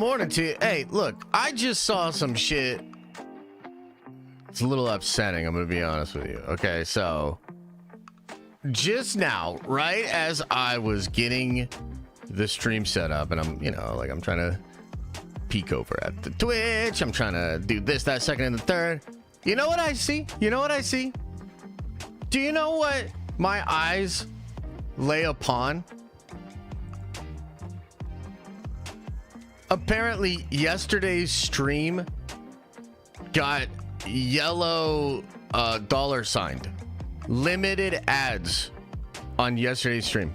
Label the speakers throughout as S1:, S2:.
S1: morning to you. Hey, look, I just saw some shit. It's a little upsetting, I'm gonna be honest with you. Okay, so just now, right as I was getting the stream set up, and I'm, you know, like I'm trying to peek over at the Twitch, I'm trying to do this, that, second, and the third. You know what I see? You know what I see? Do you know what my eyes lay upon? Apparently, yesterday's stream got yellow dollar signed. Limited ads on yesterday's stream.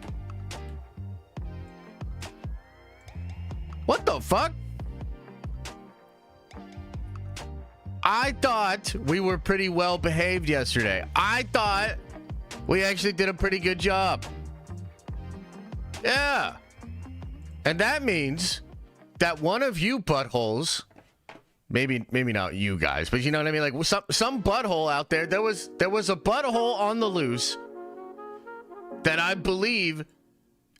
S1: What the fuck? I thought we were pretty well behaved yesterday. I thought we actually did a pretty good job. Yeah. And that means that one of you buttholes, maybe not you guys, but you know what I mean? Like some butthole out there, there was a butthole on the loose that I believe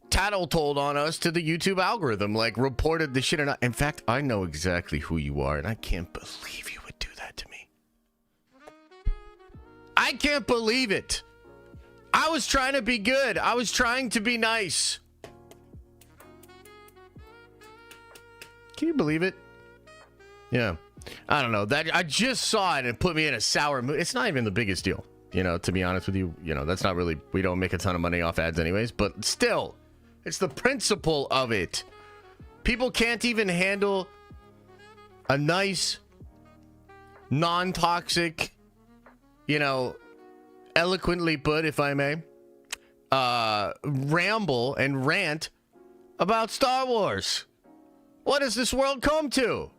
S1: tattle told on us to the YouTube algorithm, like reported the shit or not. In fact, I know exactly who you are, and I can't believe you would do that to me. I can't believe it. I was trying to be good. I was trying to be nice. Can you believe it? Yeah. I don't know. That I just saw it and it put me in a sour mood. It's not even the biggest deal, you know, to be honest with you. You know, that's not really, we don't make a ton of money off ads anyways, but still, it's the principle of it. People can't even handle a nice, non-toxic, you know, eloquently put, if I may, ramble and rant about Star Wars. What has this world come to?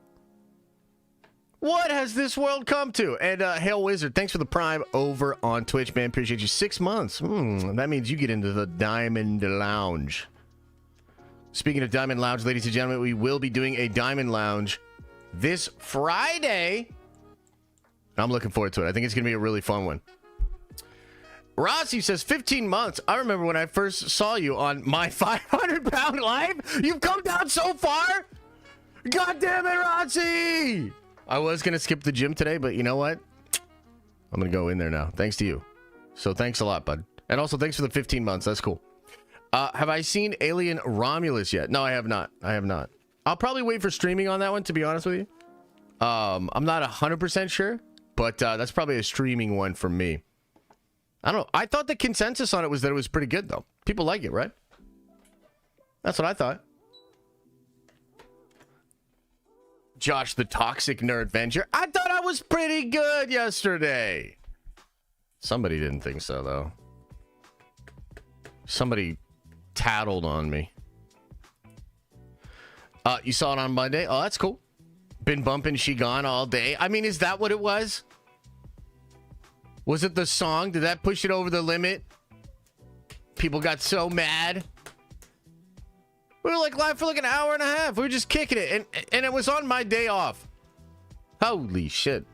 S1: What has this world come to? And Hail Wizard, thanks for the prime over on Twitch, man. Appreciate you. 6 months. That means you get into the Diamond Lounge. Speaking of Diamond Lounge, ladies and gentlemen, we will be doing a Diamond Lounge this Friday. I'm looking forward to it. I think it's going to be a really fun one. Rossi says 15 months. I remember when I first saw you on my 500-pound life. You've come down so far. God damn it, Rossi. I was going to skip the gym today, but you know what? I'm going to go in there now. Thanks to you. So thanks a lot, bud. And also thanks for the 15 months. That's cool. Have I seen Alien Romulus yet? No, I have not. I have not. I'll probably wait for streaming on that one, to be honest with you. I'm not 100% sure, but that's probably a streaming one for me. I don't know. I thought the consensus on it was that it was pretty good, though. People like it, right? That's what I thought. Josh, the toxic nerd venture. I thought I was pretty good yesterday. Somebody didn't think so, though. Somebody tattled on me. You saw it on Monday? Oh, that's cool. Been bumping She Gone all day. I mean, is that what it was? Was it the song? Did that push it over the limit? People got so mad. We were like live for like an hour and a half. We were just kicking it. And it was on my day off. Holy shit.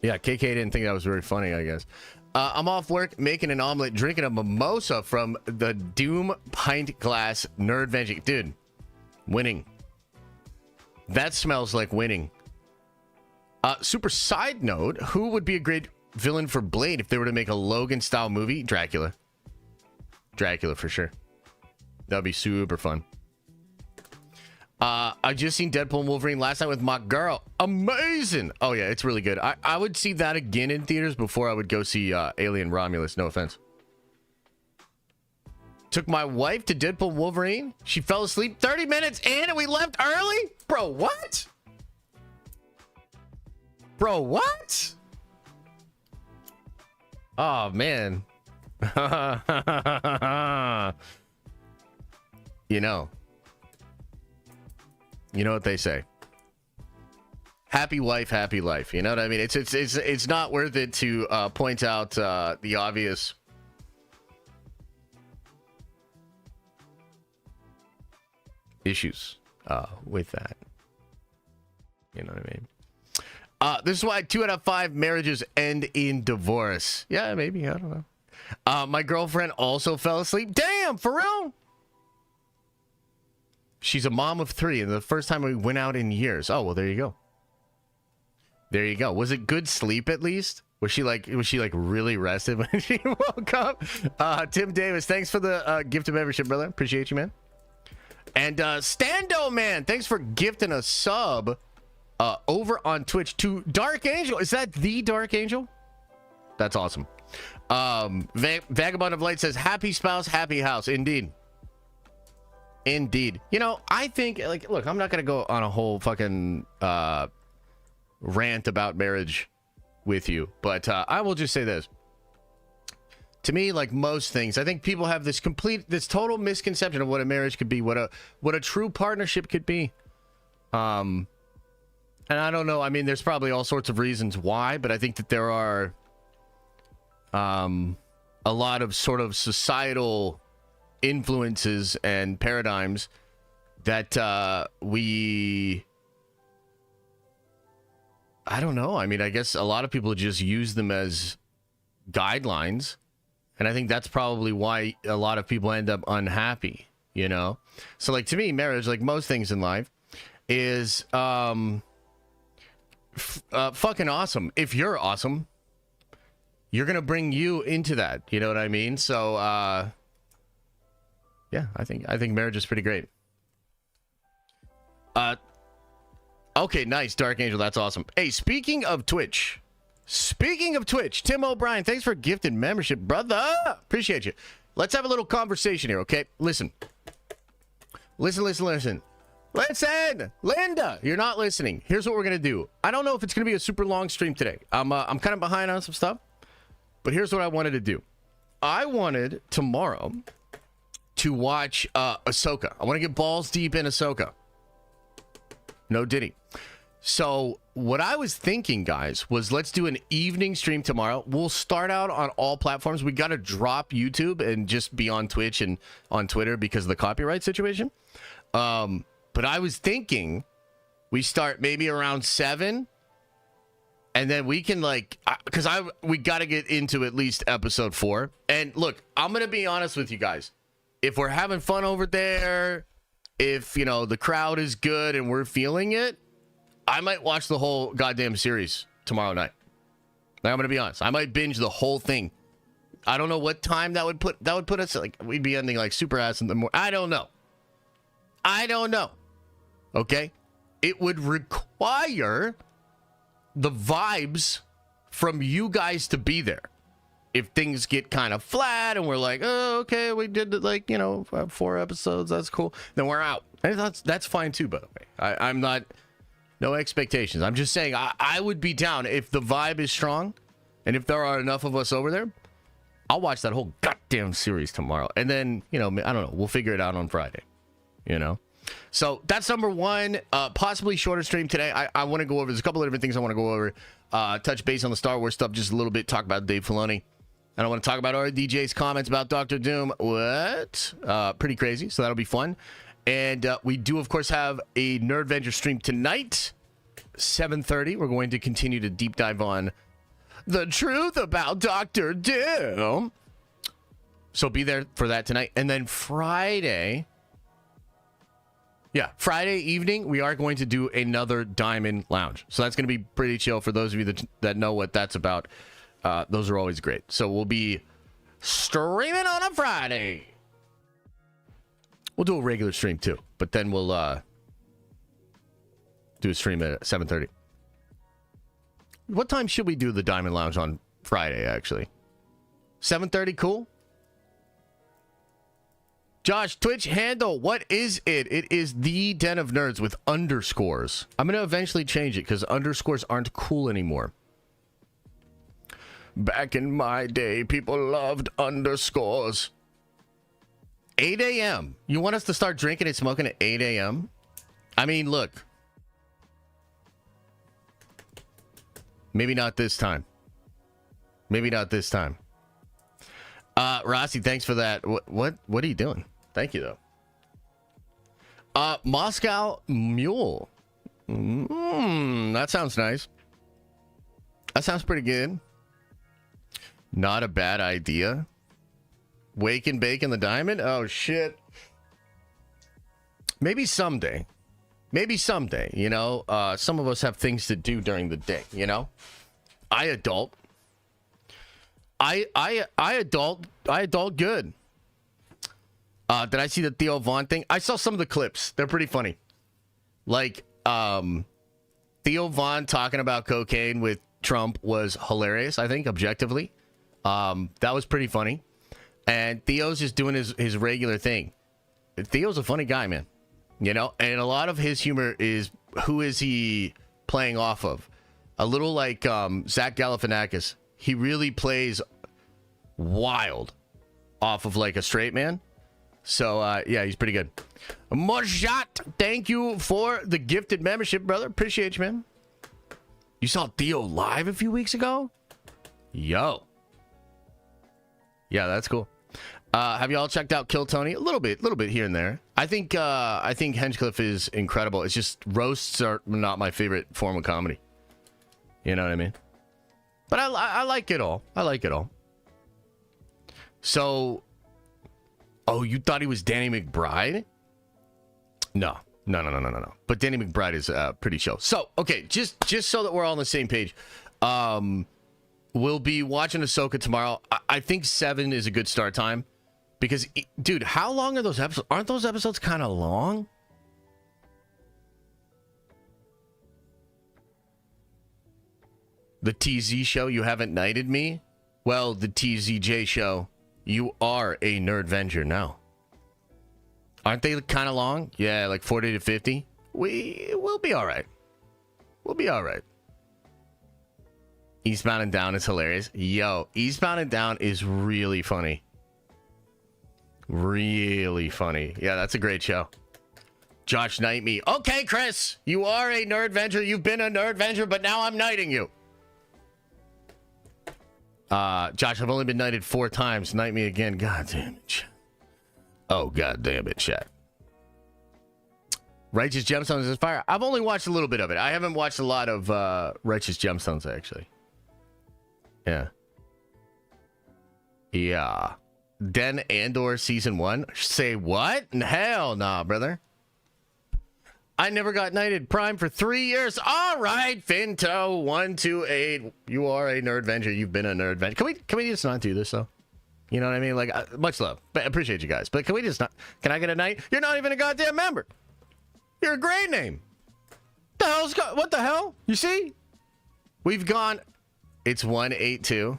S1: Yeah, KK didn't think that was very funny, I guess. I'm off work, making an omelet, drinking a mimosa from the Doom pint glass nerd veggie. Dude, winning. That smells like winning. Super side note, who would be a great villain for Blade if they were to make a Logan-style movie? Dracula. Dracula, for sure. That'd be super fun. I just seen Deadpool and Wolverine last night with my girl. Amazing. Oh, yeah, it's really good. I would see that again in theaters before I would go see Alien Romulus. No offense. Took my wife to Deadpool and Wolverine. She fell asleep 30 minutes in and we left early? Bro, what? Bro, what? Oh, man. You know what they say. Happy wife, happy life. You know what I mean? It's not worth it to point out the obvious issues with that. You know what I mean? This is why 2 out of 5 marriages end in divorce. Yeah, maybe. I don't know. My girlfriend also fell asleep. Damn, for real? She's a mom of 3, and the first time we went out in years. Oh, well, there you go. There you go. Was it good sleep at least? Was she like really rested when she woke up? Tim Davis, thanks for the gift of membership, brother. Appreciate you, man. And Stando, man, thanks for gifting a sub over on Twitch to Dark Angel. Is that the Dark Angel? That's awesome. Vagabond of Light says, happy spouse, happy house. Indeed. Indeed. You know, I think, like, look, I'm not going to go on a whole fucking rant about marriage with you, but I will just say this. To me, like most things, I think people have this total misconception of what a marriage could be, what a true partnership could be. And I don't know. I mean, there's probably all sorts of reasons why, but I think that there are a lot of sort of societal influences and paradigms that I don't know. I mean, I guess a lot of people just use them as guidelines. And I think that's probably why a lot of people end up unhappy, you know? So, like, to me, marriage, like most things in life, is fucking awesome. If you're awesome, you're going to bring you into that. You know what I mean? So, yeah, I think marriage is pretty great. Okay, nice, Dark Angel. That's awesome. Hey, speaking of Twitch, Tim O'Brien, thanks for gifted membership, brother. Appreciate you. Let's have a little conversation here, okay? Listen. Listen. Linda, you're not listening. Here's what we're going to do. I don't know if it's going to be a super long stream today. I'm kind of behind on some stuff, but here's what I wanted to do. I wanted tomorrow to watch Ahsoka. I want to get balls deep in Ahsoka. No Diddy. So what I was thinking, guys, was let's do an evening stream tomorrow. We'll start out on all platforms. We got to drop YouTube and just be on Twitch and on Twitter because of the copyright situation. But I was thinking we start maybe around 7, and then we can, like, because we got to get into at least episode 4. And look, I'm gonna be honest with you guys. If we're having fun over there, if, you know, the crowd is good and we're feeling it, I might watch the whole goddamn series tomorrow night. Like, I'm going to be honest. I might binge the whole thing. I don't know what time that would put us, like, we'd be ending like super ass in the morning. I don't know. Okay? It would require the vibes from you guys to be there. If things get kind of flat and we're like, oh, okay, we did like, 4 episodes, that's cool, then we're out. And that's fine too, by the way. I'm not, no expectations. I'm just saying I would be down if the vibe is strong and if there are enough of us over there. I'll watch that whole goddamn series tomorrow. And then, I don't know, we'll figure it out on Friday, So that's number 1, possibly shorter stream today. I want to go over, there's a couple of different things I want to go over. Touch base on the Star Wars stuff just a little bit, talk about Dave Filoni. And I want to talk about RDJ's comments about Doctor Doom. What? Pretty crazy. So that'll be fun. And we do, of course, have a Nerdventure stream tonight, 7:30. We're going to continue to deep dive on the truth about Doctor Doom. So be there for that tonight. And then Friday evening, we are going to do another Diamond Lounge. So that's going to be pretty chill for those of you that know what that's about. Those are always great. So we'll be streaming on a Friday. We'll do a regular stream too, but then we'll do a stream at 7:30. What time should we do the Diamond Lounge on Friday, actually? 7:30, cool? Josh, Twitch handle, what is it? It is the Den of Nerds with underscores. I'm going to eventually change it because underscores aren't cool anymore. Back in my day, people loved underscores. 8 a.m. You want us to start drinking and smoking at 8 a.m.? I mean, look. Maybe not this time. Rossi, thanks for that. What are you doing? Thank you, though. Moscow Mule. That sounds nice. That sounds pretty good. Not a bad idea. Wake and bake in the diamond? Oh, shit. Maybe someday. Maybe someday, you know. Some of us have things to do during the day, you know. I adult good. Did I see the Theo Von thing? I saw some of the clips. They're pretty funny. Like, Theo Von talking about cocaine with Trump was hilarious, I think, objectively. That was pretty funny. And Theo's just doing his regular thing. Theo's a funny guy, man. You know? And a lot of his humor is, who is he playing off of? A little like Zach Galifianakis. He really plays wild off of like a straight man. So, yeah, he's pretty good. Marjat, thank you for the gifted membership, brother. Appreciate you, man. You saw Theo live a few weeks ago? Yo. Yeah, that's cool. Have you all checked out Kill Tony? A little bit here and there. I think Hinchcliffe is incredible. It's just roasts are not my favorite form of comedy. You know what I mean? But I like it all. I like it all. So, oh, you thought he was Danny McBride? No. But Danny McBride is pretty chill. So, okay, just so that we're all on the same page, we'll be watching Ahsoka tomorrow. I think 7 is a good start time because, dude, how long are those episodes? Aren't those episodes kind of long? The TZ show, you haven't knighted me? Well, the TZJ show, you are a Nerdvenger now. Aren't they kind of long? Yeah, like 40 to 50. We'll be all right. We'll be all right. Eastbound and Down is hilarious. Yo, Eastbound and Down is really funny. Really funny. Yeah, that's a great show. Josh knight me. Okay, Chris, you are a Nerdvenger. You've been a Nerdvenger, but now I'm knighting you. Josh, I've only been knighted 4 times. Knight me again. God damn it. Oh, god damn it, chat. Righteous Gemstones is fire. I've only watched a little bit of it. I haven't watched a lot of Righteous Gemstones, actually. Yeah. Yeah. Den Andor Season 1? Say what? Hell nah, brother. I never got knighted Prime for 3 years. All right, Finto128. You are a Nerdvenger. You've been a Nerdvenger. Can we just not do this, though? You know what I mean? Like, much love. But appreciate you guys. But can we just not... Can I get a knight? You're not even a goddamn member. You're a great name. What the hell? You see? We've gone... It's 182.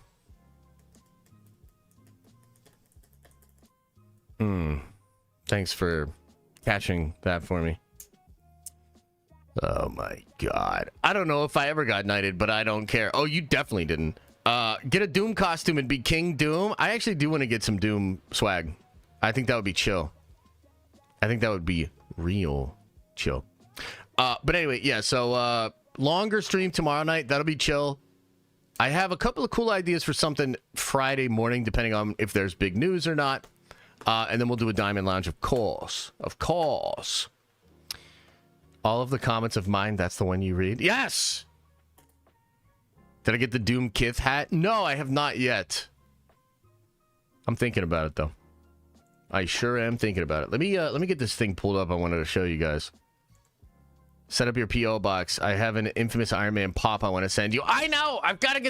S1: Thanks for catching that for me. Oh my god. I don't know if I ever got knighted, but I don't care. Oh, you definitely didn't. Get a Doom costume and be King Doom. I actually do want to get some Doom swag. I think that would be chill. I think that would be real chill. But anyway, yeah, so longer stream tomorrow night. That'll be chill. I have a couple of cool ideas for something Friday morning, depending on if there's big news or not. And then we'll do a Diamond Lounge, of course. Of course. All of the comments of mine, that's the one you read? Yes! Did I get the Doom Kith hat? No, I have not yet. I'm thinking about it, though. I sure am thinking about it. Let me get this thing pulled up I wanted to show you guys. Set up your P.O. box. I have an infamous Iron Man pop I want to send you. I know! I'm going to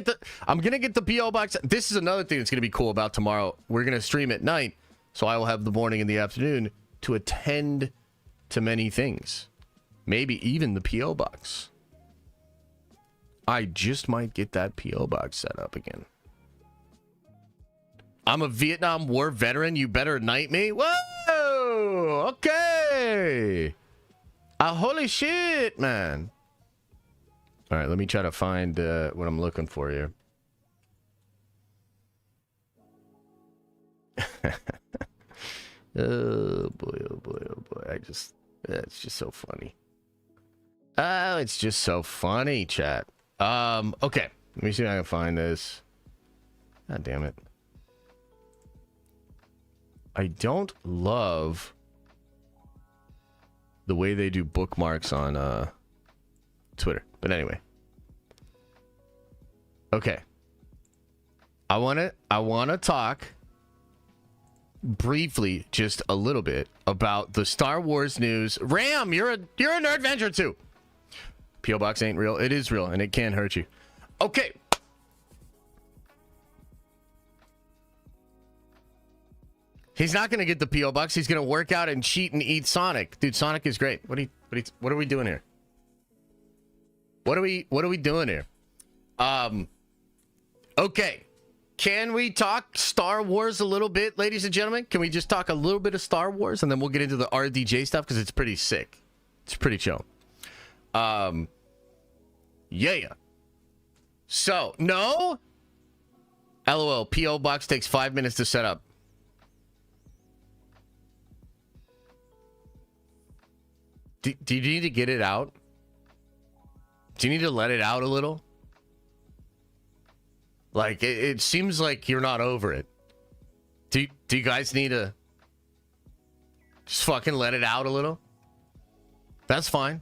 S1: get the P.O. box. This is another thing that's going to be cool about tomorrow. We're going to stream at night, so I will have the morning and the afternoon to attend to many things. Maybe even the P.O. box. I just might get that P.O. box set up again. I'm a Vietnam War veteran. You better knight me. Whoa! Okay. Holy shit, man. All right, let me try to find what I'm looking for here. Oh boy, oh boy, oh boy. It's just so funny. Oh, it's just so funny, chat. Okay. Let me see if I can find this. God damn it. I don't love the way they do bookmarks on Twitter. But anyway. Okay. I wanna talk briefly, just a little bit, about the Star Wars news. Ram, you're a Nerdventure too. P.O. Box ain't real. It is real, and it can hurt you. Okay. He's not going to get the P.O. Box. He's going to work out and cheat and eat Sonic. Dude, Sonic is great. What are we doing here? What are we doing here? Okay. Can we talk Star Wars a little bit, ladies and gentlemen? Can we just talk a little bit of Star Wars, and then we'll get into the RDJ stuff, because it's pretty sick. It's pretty chill. Yeah. So, no? LOL, P.O. Box takes 5 minutes to set up. Do you need to get it out? Do you need to let it out a little? Like, it seems like you're not over it. Do you guys need to just fucking let it out a little? That's fine.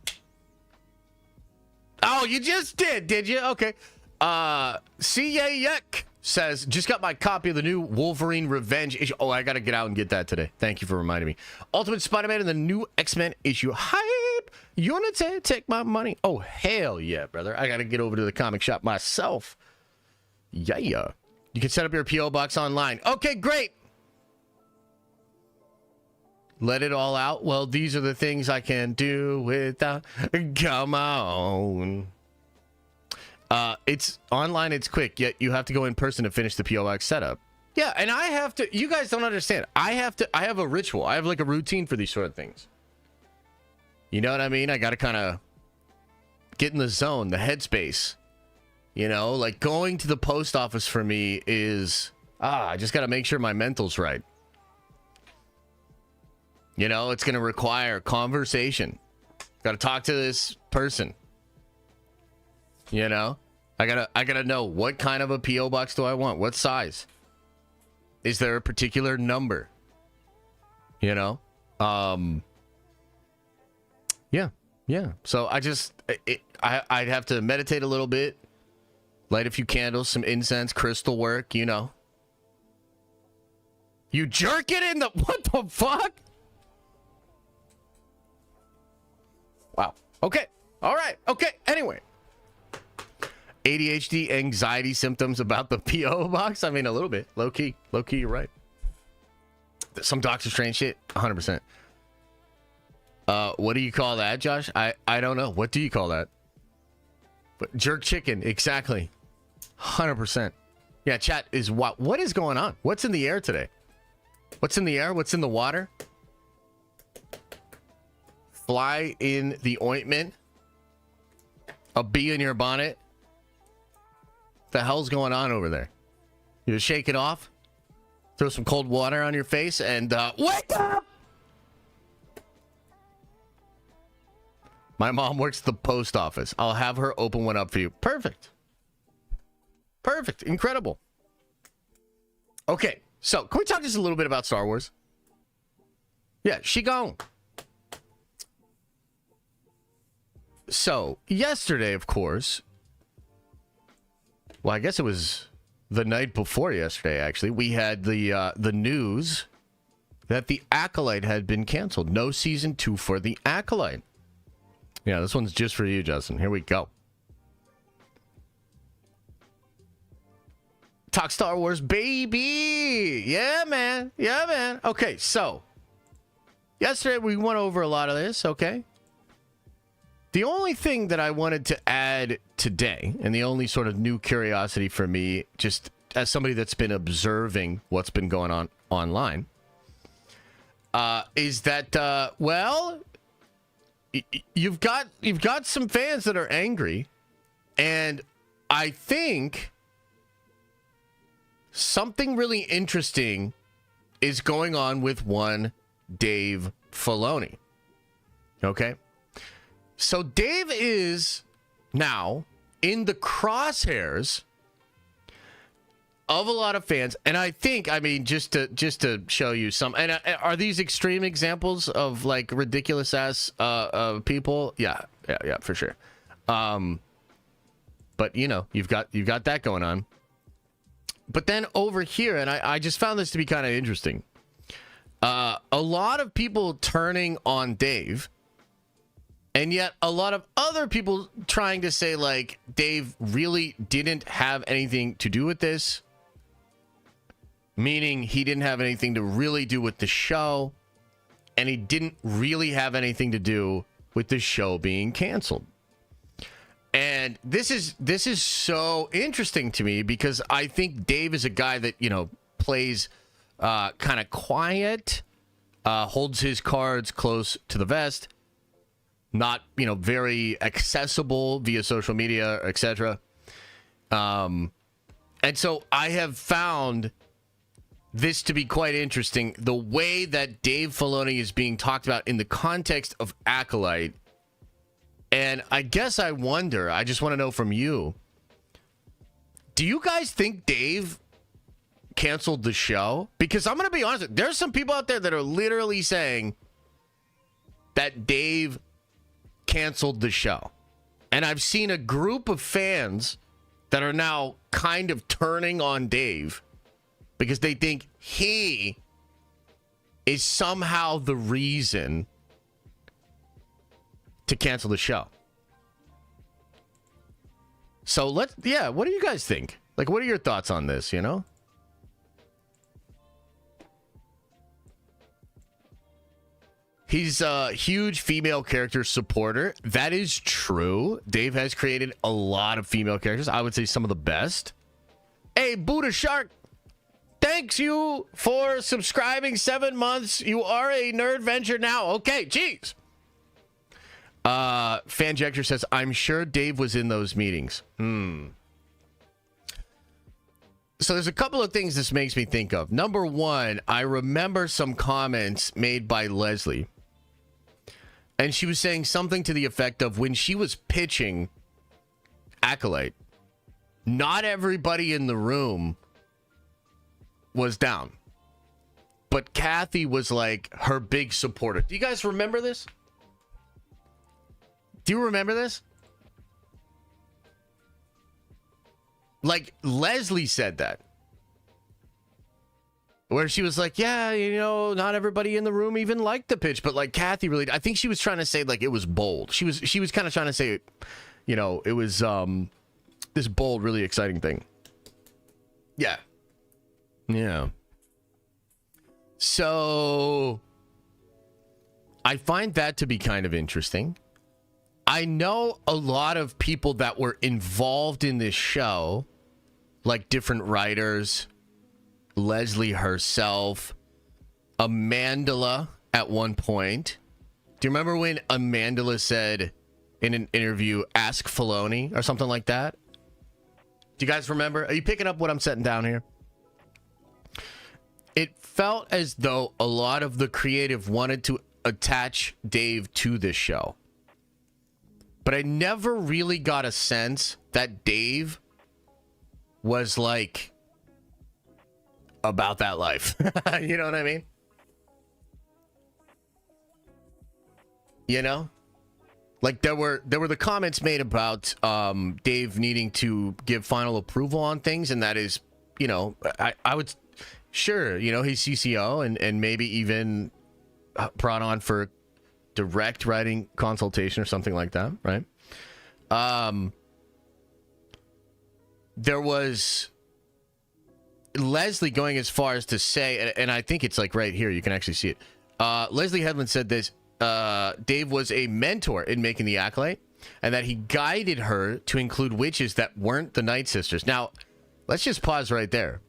S1: Oh, you just did you? Okay. Yuck says, just got my copy of the new Wolverine Revenge issue. Oh, I gotta get out and get that today. Thank you for reminding me. Ultimate Spider-Man and the new X-Men issue. Hype! Unity, take my money. Oh, hell yeah, brother. I gotta get over to the comic shop myself. Yeah. You can set up your P.O. Box online. Okay, great. Let it all out. Well, these are the things I can do without. Come on. It's online, it's quick, yet you have to go in person to finish the P.O. Box setup. Yeah, and I have to, you guys don't understand. I have a ritual. I have like a routine for these sort of things. You know what I mean? I got to kind of get in the zone, the headspace. You know, like going to the post office for me is, I just got to make sure my mental's right. You know, it's going to require conversation. Got to talk to this person. You know, I gotta know, what kind of a P.O. Box do I want? What size? Is there a particular number? You know? Yeah. So I'd have to meditate a little bit, light a few candles, some incense, crystal work, you know. You jerk it in the, what the fuck? Wow. Okay. All right. Okay. Anyway. ADHD, anxiety symptoms about the P.O. Box? I mean, a little bit. Low key, you're right. Some Doctor Strange shit, 100%. What do you call that, Josh? I don't know. What do you call that? But jerk chicken, exactly. 100%. Yeah, chat is what is going on? What's in the air today? What's in the air? What's in the water? Fly in the ointment? A bee in your bonnet? The hell's going on over there? You just shake it off, throw some cold water on your face, and wake up. My mom works at the post office. I'll have her open one up for you. Perfect. Incredible. Okay, so can we talk just a little bit about Star Wars? Yeah, she gone. So yesterday, of course. Well, I guess it was the night before yesterday, actually. We had the news that The Acolyte had been canceled. No season 2 for The Acolyte. Yeah, this one's just for you, Justin. Here we go. Talk Star Wars, baby! Yeah, man. Okay, so. Yesterday, we went over a lot of this, okay? The only thing that I wanted to add today, and the only sort of new curiosity for me, just as somebody that's been observing what's been going on online, is that, well, you've got some fans that are angry, and I think something really interesting is going on with one Dave Filoni. Okay? So Dave is now in the crosshairs of a lot of fans, and I think, I mean, just to show you some, and are these extreme examples of like ridiculous ass people? Yeah, for sure. But you know, you've got that going on. But then over here, and I just found this to be kind of interesting. A lot of people turning on Dave, and yet a lot of other people trying to say, like, Dave really didn't have anything to do with this, meaning he didn't have anything to really do with the show, and he didn't really have anything to do with the show being canceled. And this is so interesting to me because I think Dave is a guy that, you know, plays kind of quiet, holds his cards close to the vest, not, you know, very accessible via social media, etc. And so I have found this to be quite interesting. The way that Dave Filoni is being talked about in the context of Acolyte. And I guess I wonder, I just want to know from you, do you guys think Dave canceled the show? Because I'm going to be honest, there's some people out there that are literally saying that Dave canceled the show. And I've seen a group of fans that are now kind of turning on Dave because they think he is somehow the reason to cancel the show. So what do you guys think? Like, what are your thoughts on this, you know? He's a huge female character supporter. That is true. Dave has created a lot of female characters. I would say some of the best. Hey, Buddha Shark, thanks you for subscribing 7 months. You are a nerd venture now. Okay, jeez. Fanjector says, I'm sure Dave was in those meetings. So there's a couple of things this makes me think of. Number one, I remember some comments made by Leslie. And she was saying something to the effect of when she was pitching Acolyte, not everybody in the room was down. But Kathy was like her big supporter. Do you guys remember this? Do you remember this? Like, Leslie said that. Where she was like, yeah, you know, not everybody in the room even liked the pitch. But, like, Kathy really... I think she was trying to say, like, it was bold. She was kind of trying to say, you know, it was this bold, really exciting thing. Yeah. Yeah. So, I find that to be kind of interesting. I know a lot of people that were involved in this show, like different writers, Leslie herself, Amandla at one point. Do you remember when Amandla said in an interview, ask Filoni or something like that? Do you guys remember? Are you picking up what I'm setting down here? It felt as though a lot of the creative wanted to attach Dave to this show. But I never really got a sense that Dave was, like, about that life. You know what I mean? You know? Like, there were the comments made about Dave needing to give final approval on things, and that is, you know, I would... Sure, you know, he's CCO and maybe even brought on for direct writing consultation or something like that, right? There was Leslie going as far as to say, and I think it's like right here, you can actually see it. Leslie Headland said this, Dave was a mentor in making the Acolyte, and that he guided her to include witches that weren't the Night Sisters. Now, let's just pause right there.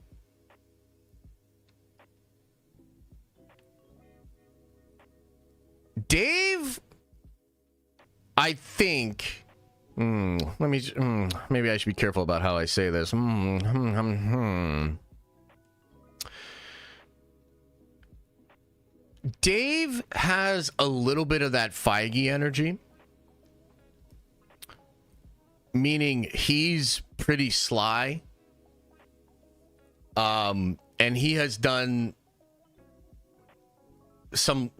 S1: Dave, I think, maybe I should be careful about how I say this. Dave has a little bit of that Feige energy, meaning he's pretty sly, and he has done some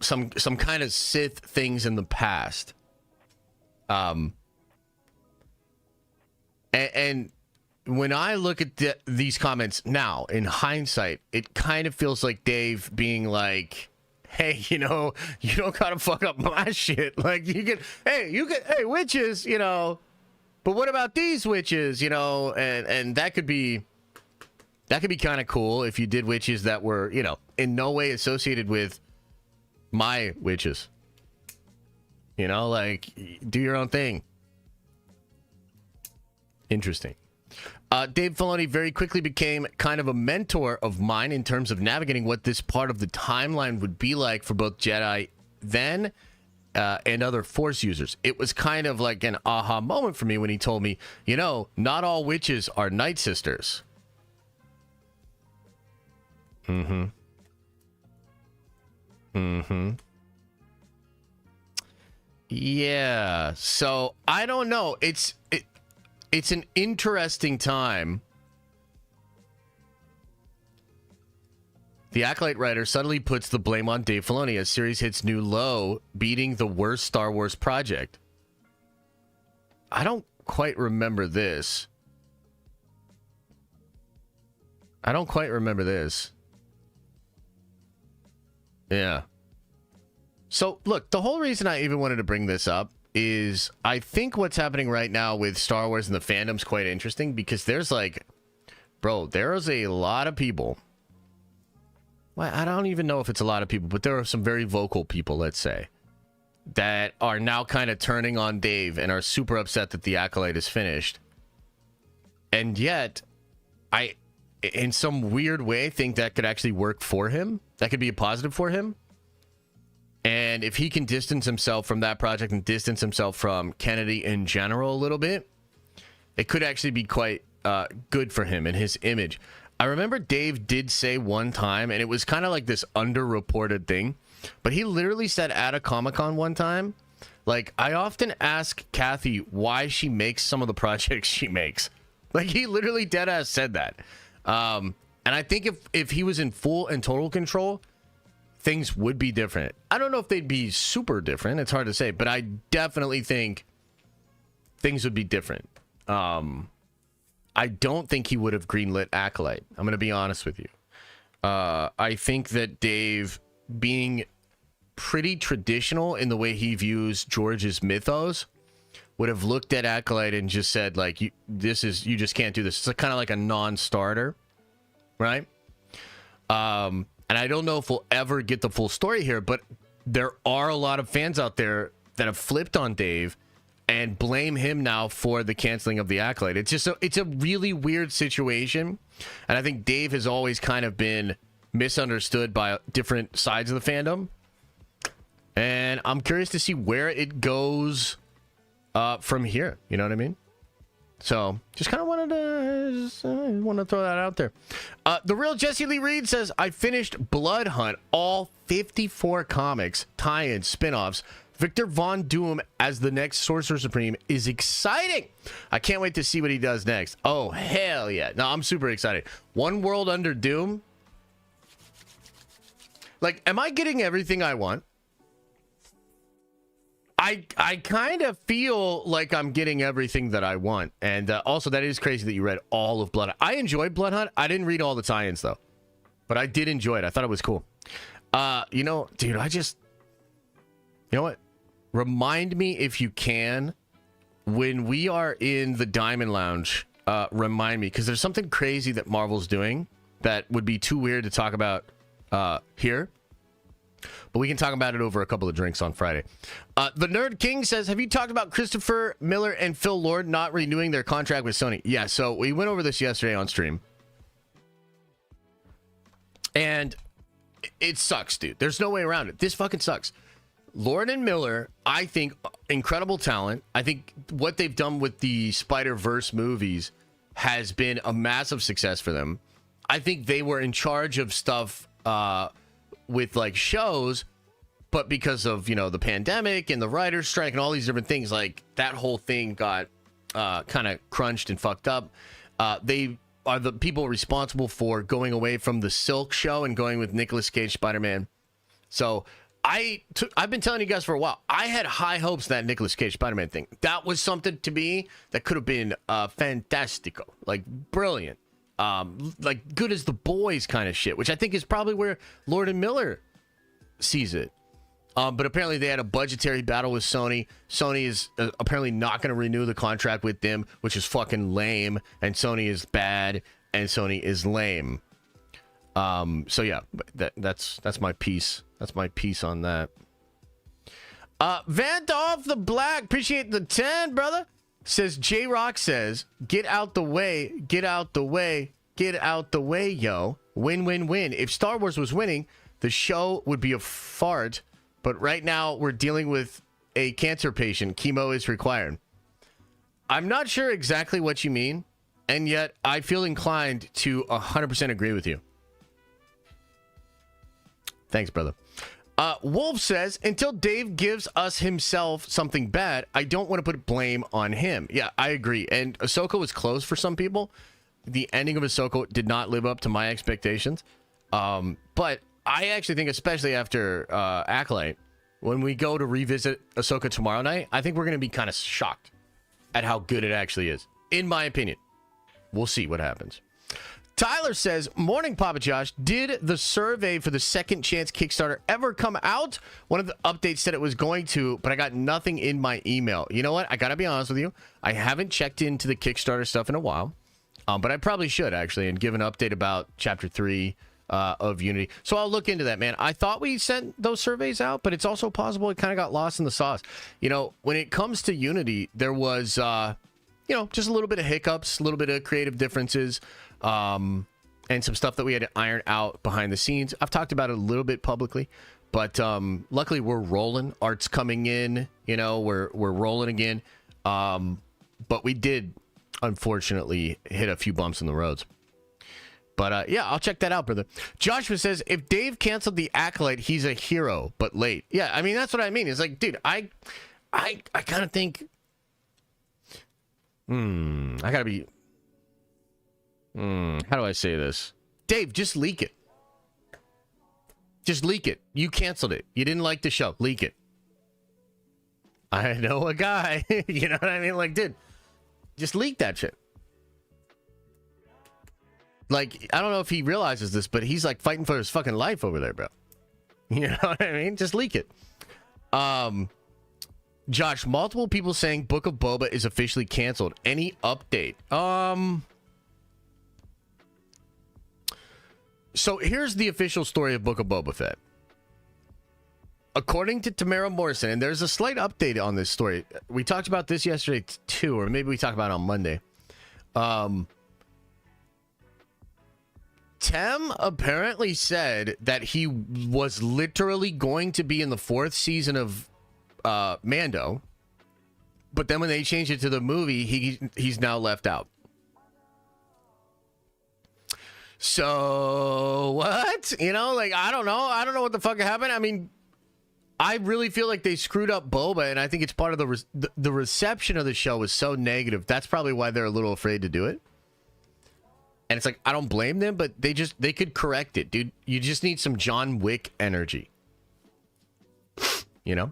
S1: kind of Sith things in the past. And when I look at these comments now, in hindsight, it kind of feels like Dave being like, hey, you know, you don't gotta fuck up my shit. Like, hey, witches, you know, but what about these witches, you know, and that could be kind of cool if you did witches that were, you know, in no way associated with my witches. You know, like, do your own thing. Interesting. Dave Filoni very quickly became kind of a mentor of mine in terms of navigating what this part of the timeline would be like for both Jedi then and other Force users. It was kind of like an aha moment for me when he told me, you know, not all witches are Night Sisters. Yeah, so I don't know. It's an interesting time. The Acolyte writer suddenly puts the blame on Dave Filoni as series hits new low, beating the worst Star Wars project. I don't quite remember this. Yeah. So, look, the whole reason I even wanted to bring this up is I think what's happening right now with Star Wars and the fandom's quite interesting because there's like, bro, there's a lot of people. Well, I don't even know if it's a lot of people, but there are some very vocal people, let's say, that are now kind of turning on Dave and are super upset that the Acolyte is finished. And yet, I, in some weird way, think that could actually work for him. That could be a positive for him. And if he can distance himself from that project and distance himself from Kennedy in general a little bit, it could actually be quite good for him and his image. I remember Dave did say one time, and it was kind of like this underreported thing, but he literally said at a Comic-Con one time, like, I often ask Kathy why she makes some of the projects she makes. Like, he literally deadass said that. And I think if he was in full and total control, things would be different. I don't know if they'd be super different. It's hard to say, but I definitely think things would be different. I don't think he would have greenlit Acolyte. I'm going to be honest with you. I think that Dave, being pretty traditional in the way he views George's mythos, would have looked at Acolyte and just said, like, you just can't do this. It's kind of like a non-starter, right? And I don't know if we'll ever get the full story here, but there are a lot of fans out there that have flipped on Dave and blame him now for the canceling of the Acolyte. It's a really weird situation. And I think Dave has always kind of been misunderstood by different sides of the fandom. And I'm curious to see where it goes from here. You know what I mean? So, just kind of wanted to throw that out there. The real Jesse Lee Reed says, I finished Blood Hunt, all 54 comics, tie-ins, spin-offs. Victor Von Doom as the next Sorcerer Supreme is exciting. I can't wait to see what he does next. Oh, hell yeah. No, I'm super excited. One World Under Doom. Like, am I getting everything I want? I kind of feel like I'm getting everything that I want. And also, that is crazy that you read all of Blood Hunt. I enjoyed Blood Hunt. I didn't read all the tie-ins, though. But I did enjoy it. I thought it was cool. You know, dude, you know what? Remind me if you can, when we are in the Diamond Lounge, remind me. Because there's something crazy that Marvel's doing that would be too weird to talk about here. But we can talk about it over a couple of drinks on Friday. The Nerd King says, have you talked about Christopher Miller and Phil Lord not renewing their contract with Sony? Yeah, so we went over this yesterday on stream. And it sucks, dude. There's no way around it. This fucking sucks. Lord and Miller, I think, incredible talent. I think what they've done with the Spider-Verse movies has been a massive success for them. I think they were in charge of stuff with like shows, but because of, you know, the pandemic and the writer's strike and all these different things, like that whole thing got kind of crunched and fucked up. They are the people responsible for going away from the Silk show and going with Nicolas Cage Spider-Man. So I've been telling you guys for a while, I had high hopes that Nicolas Cage Spider-Man thing. That was something to me that could have been fantastico, like brilliant. Like good as the boys kind of shit, which I think is probably where Lord and Miller sees it. But apparently they had a budgetary battle with Sony. Sony is apparently not going to renew the contract with them, which is fucking lame. And Sony is bad, and Sony is lame. So yeah, that's my piece. That's my piece on that. Vant off the black. Appreciate the 10, brother. Says J-Rock says, get out the way, get out the way, get out the way, yo. Win, win, win. If Star Wars was winning, the show would be a fart. But right now, we're dealing with a cancer patient. Chemo is required. I'm not sure exactly what you mean, and yet I feel inclined to 100% agree with you. Thanks, brother. Wolf says, until Dave gives us himself something bad, I don't want to put blame on him. Yeah, I agree. And Ahsoka was close for some people. The ending of Ahsoka did not live up to my expectations. But I actually think, especially after Acolyte, when we go to revisit Ahsoka tomorrow night, I think we're going to be kind of shocked at how good it actually is, in my opinion. We'll see what happens. Tyler says, morning, Papa Josh. Did the survey for the Second Chance Kickstarter ever come out? One of the updates said it was going to, but I got nothing in my email. You know what? I got to be honest with you. I haven't checked into the Kickstarter stuff in a while, but I probably should, actually, and give an update about Chapter 3 of Unity. So I'll look into that, man. I thought we sent those surveys out, but it's also possible it kind of got lost in the sauce. You know, when it comes to Unity, there was, you know, just a little bit of hiccups, a little bit of creative differences, and some stuff that we had to iron out behind the scenes. I've talked about it a little bit publicly, but luckily we're rolling. Art's coming in, you know, we're rolling again. But we did, unfortunately, hit a few bumps in the roads. But yeah, I'll check that out, brother. Joshua says, if Dave canceled the Acolyte, he's a hero, but late. Yeah, I mean, that's what I mean. It's like, dude, I kind of think, I gotta be, how do I say this? Dave, just leak it. Just leak it. You canceled it. You didn't like the show. Leak it. I know a guy. You know what I mean? Like, dude, just leak that shit. Like, I don't know if he realizes this, but he's like fighting for his fucking life over there, bro. You know what I mean? Just leak it. Josh, multiple people saying Book of Boba is officially canceled. Any update? So here's the official story of Book of Boba Fett. According to Tamara Morrison, and there's a slight update on this story. We talked about this yesterday too, or maybe we talked about it on Monday. Tem apparently said that he was literally going to be in the 4th season of Mando, but then when they changed it to the movie, he's now left out. So what? You know, like, I don't know what the fuck happened. I mean, I really feel like they screwed up Boba, and I think it's part of the reception of the show was so negative. That's probably why they're a little afraid to do it. And it's like, I don't blame them, but they could correct it, dude. You just need some John Wick energy. You know?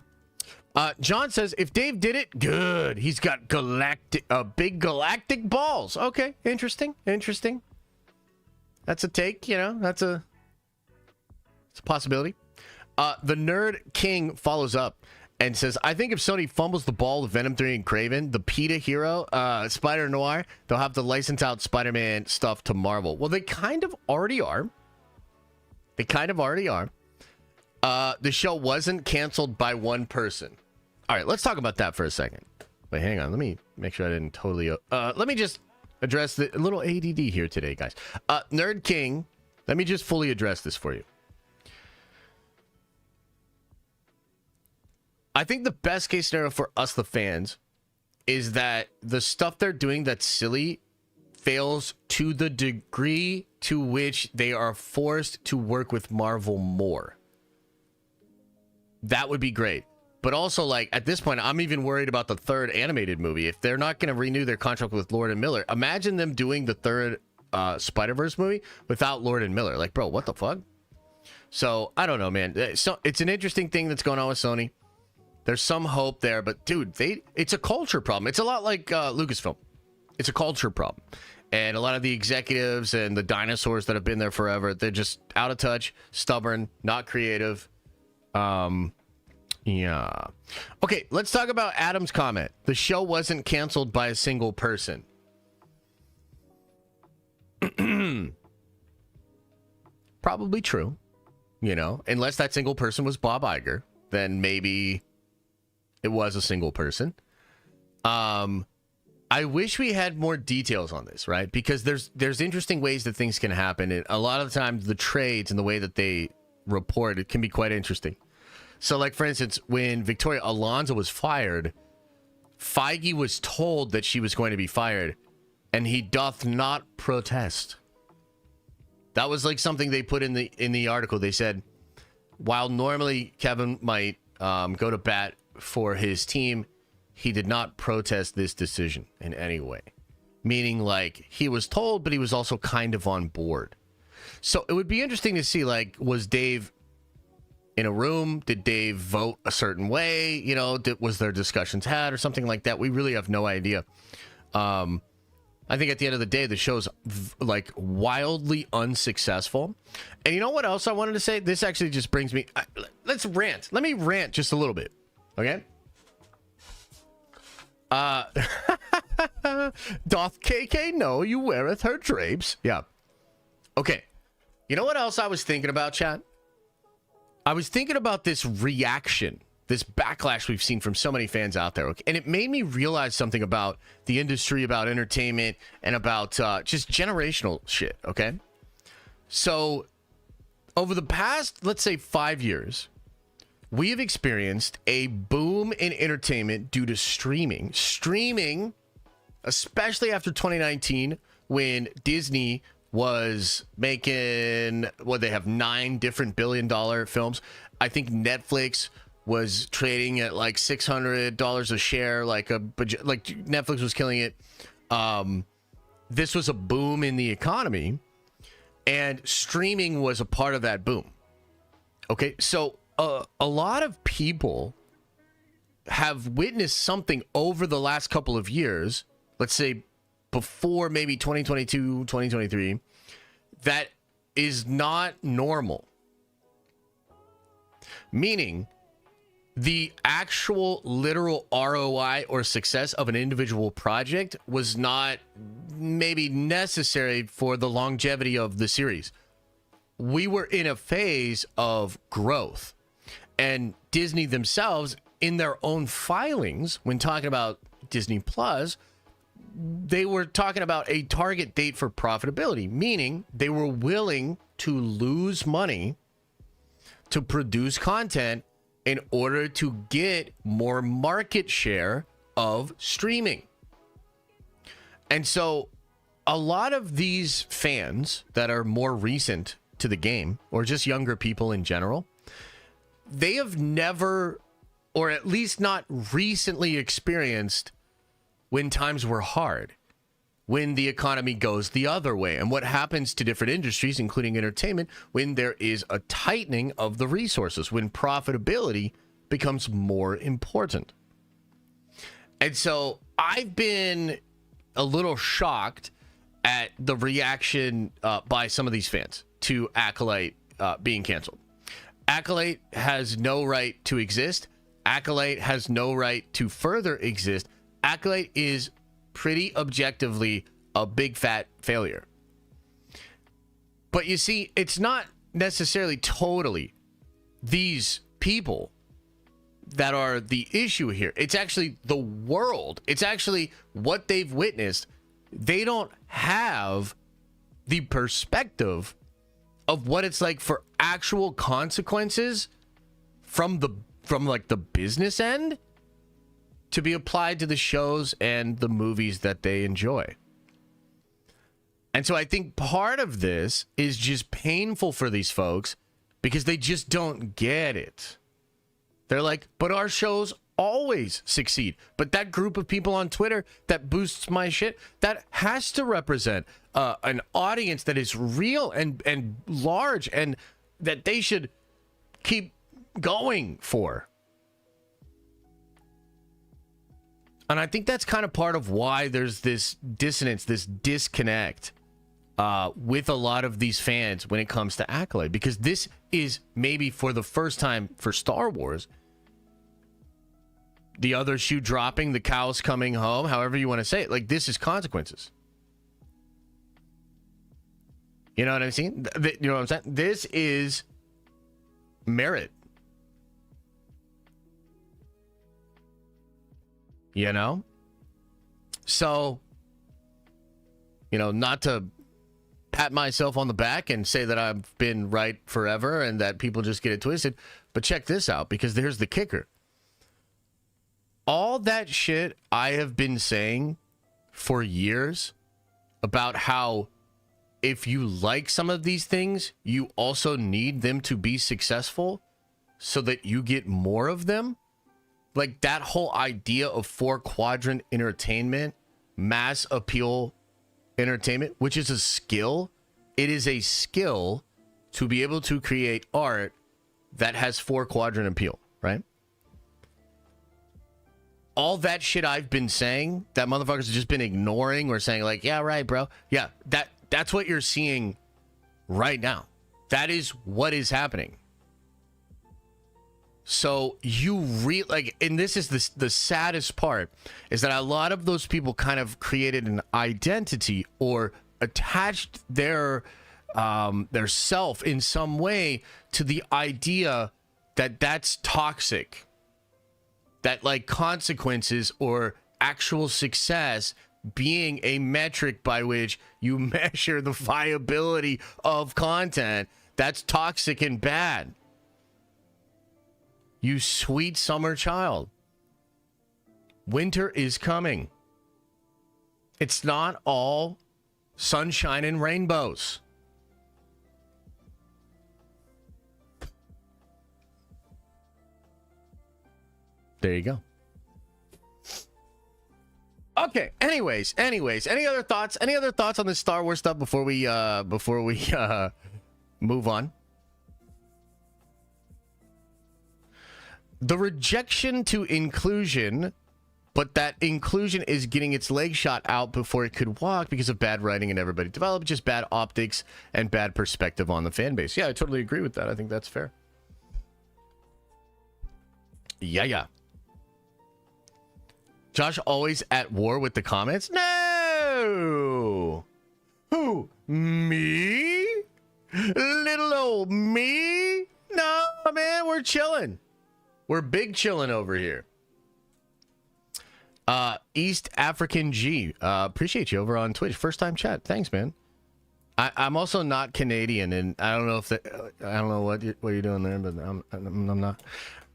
S1: John says, if Dave did it, good. He's got big galactic balls. Okay, interesting. That's a take, you know? It's a possibility. The Nerd King follows up and says, I think if Sony fumbles the ball with Venom 3 and Kraven, the PETA hero, Spider-Noir, they'll have to license out Spider-Man stuff to Marvel. Well, they kind of already are. The show wasn't canceled by one person. All right, let's talk about that for a second. Wait, hang on. Let me make sure I didn't totally... let me just address the little ADD here today, guys. Nerd King, let me just fully address this for you. I think the best case scenario for us, the fans, is that the stuff they're doing that's silly fails to the degree to which they are forced to work with Marvel more. That would be great. But also, like, at this point, I'm even worried about the 3rd animated movie. If they're not going to renew their contract with Lord and Miller, imagine them doing the 3rd Spider-Verse movie without Lord and Miller. Like, bro, what the fuck? So, I don't know, man. So, it's an interesting thing that's going on with Sony. There's some hope there, but dude, it's a culture problem. It's a lot like Lucasfilm. It's a culture problem. And a lot of the executives and the dinosaurs that have been there forever, they're just out of touch, stubborn, not creative. Yeah. Okay, let's talk about Adam's comment. The show wasn't canceled by a single person. Probably true. You know, unless that single person was Bob Iger, then maybe it was a single person. I wish we had more details on this, right? Because there's interesting ways that things can happen. And a lot of the times the trades and the way that they report, it can be quite interesting. So like, for instance, when Victoria Alonso was fired, Feige was told that she was going to be fired, and he doth not protest. That was like something they put in the article. They said, while normally Kevin might go to bat for his team, he did not protest this decision in any way. Meaning, like, he was told, but he was also kind of on board. So it would be interesting to see, like, was Dave in a room? Did Dave vote a certain way? You know, was there discussions had or something like that? We really have no idea. I think at the end of the day, the show's like wildly unsuccessful. And you know what else I wanted to say? This actually just brings me... let's rant. Let me rant just a little bit. Okay? Doth KK know you weareth her drapes? Yeah. Okay. You know what else I was thinking about, chat? I was thinking about this reaction, this backlash we've seen from so many fans out there. Okay? And it made me realize something about the industry, about entertainment, and about just generational shit, okay? So, over the past, let's say, 5 years, we have experienced a boom in entertainment due to streaming. Streaming, especially after 2019, when Disney was making, what, they have 9 different billion-dollar films. I think Netflix was trading at like $600 a share, like Netflix was killing it. This was a boom in the economy, and streaming was a part of that boom. Okay, so a lot of people have witnessed something over the last couple of years, let's say before maybe 2022, 2023, that is not normal. Meaning, the actual literal ROI or success of an individual project was not maybe necessary for the longevity of the series. We were in a phase of growth. And Disney themselves, in their own filings, when talking about Disney Plus, they were talking about a target date for profitability, meaning they were willing to lose money to produce content in order to get more market share of streaming. And so a lot of these fans that are more recent to the game, or just younger people in general, they have never, or at least not recently, experienced when times were hard, when the economy goes the other way, and what happens to different industries, including entertainment, when there is a tightening of the resources, when profitability becomes more important. And so I've been a little shocked at the reaction by some of these fans to Acolyte being canceled. Acolyte has no right to exist. Acolyte has no right to further exist. Acolyte is pretty objectively a big fat failure. But you see, it's not necessarily totally these people that are the issue here. It's actually the world. It's actually what they've witnessed. They don't have the perspective of what it's like for actual consequences from like the business end to be applied to the shows and the movies that they enjoy. And so I think part of this is just painful for these folks because they just don't get it. They're like, but our shows always succeed. But that group of people on Twitter that boosts my shit, that has to represent an audience that is real and large and that they should keep going for. And I think that's kind of part of why there's this dissonance, this disconnect with a lot of these fans when it comes to Accolade, because this is maybe for the first time for Star Wars, the other shoe dropping, the cows coming home, however you want to say it. Like, this is consequences. You know what I'm saying? You know what I'm saying? This is merit. You know? So, you know, not to pat myself on the back and say that I've been right forever and that people just get it twisted, but check this out, because there's the kicker. All that shit I have been saying for years about how if you like some of these things, you also need them to be successful so that you get more of them. Like that whole idea of 4-quadrant entertainment, mass appeal entertainment, which is a skill. It is a skill to be able to create art that has 4-quadrant appeal, right? All that shit I've been saying that motherfuckers have just been ignoring or saying like, yeah, right, bro. Yeah, that's what you're seeing right now. That is what is happening. So you and this is the saddest part, is that a lot of those people kind of created an identity or attached their self in some way to the idea that that's toxic. That like consequences or actual success being a metric by which you measure the viability of content, that's toxic and bad. You sweet summer child. Winter is coming. It's not all sunshine and rainbows. There you go. Okay. Anyways, any other thoughts? Any other thoughts on this Star Wars stuff before we move on? The rejection to inclusion, but that inclusion is getting its leg shot out before it could walk because of bad writing and everybody developed, just bad optics and bad perspective on the fan base. Yeah, I totally agree with that. I think that's fair. Yeah. Josh always at war with the comments? No! Who? Me? Little old me? No, man, we're chilling. We're big chilling over here. East African G. Appreciate you over on Twitch. First time chat. Thanks, man. I'm also not Canadian, and I don't know if I don't know what you're doing there, but I'm not.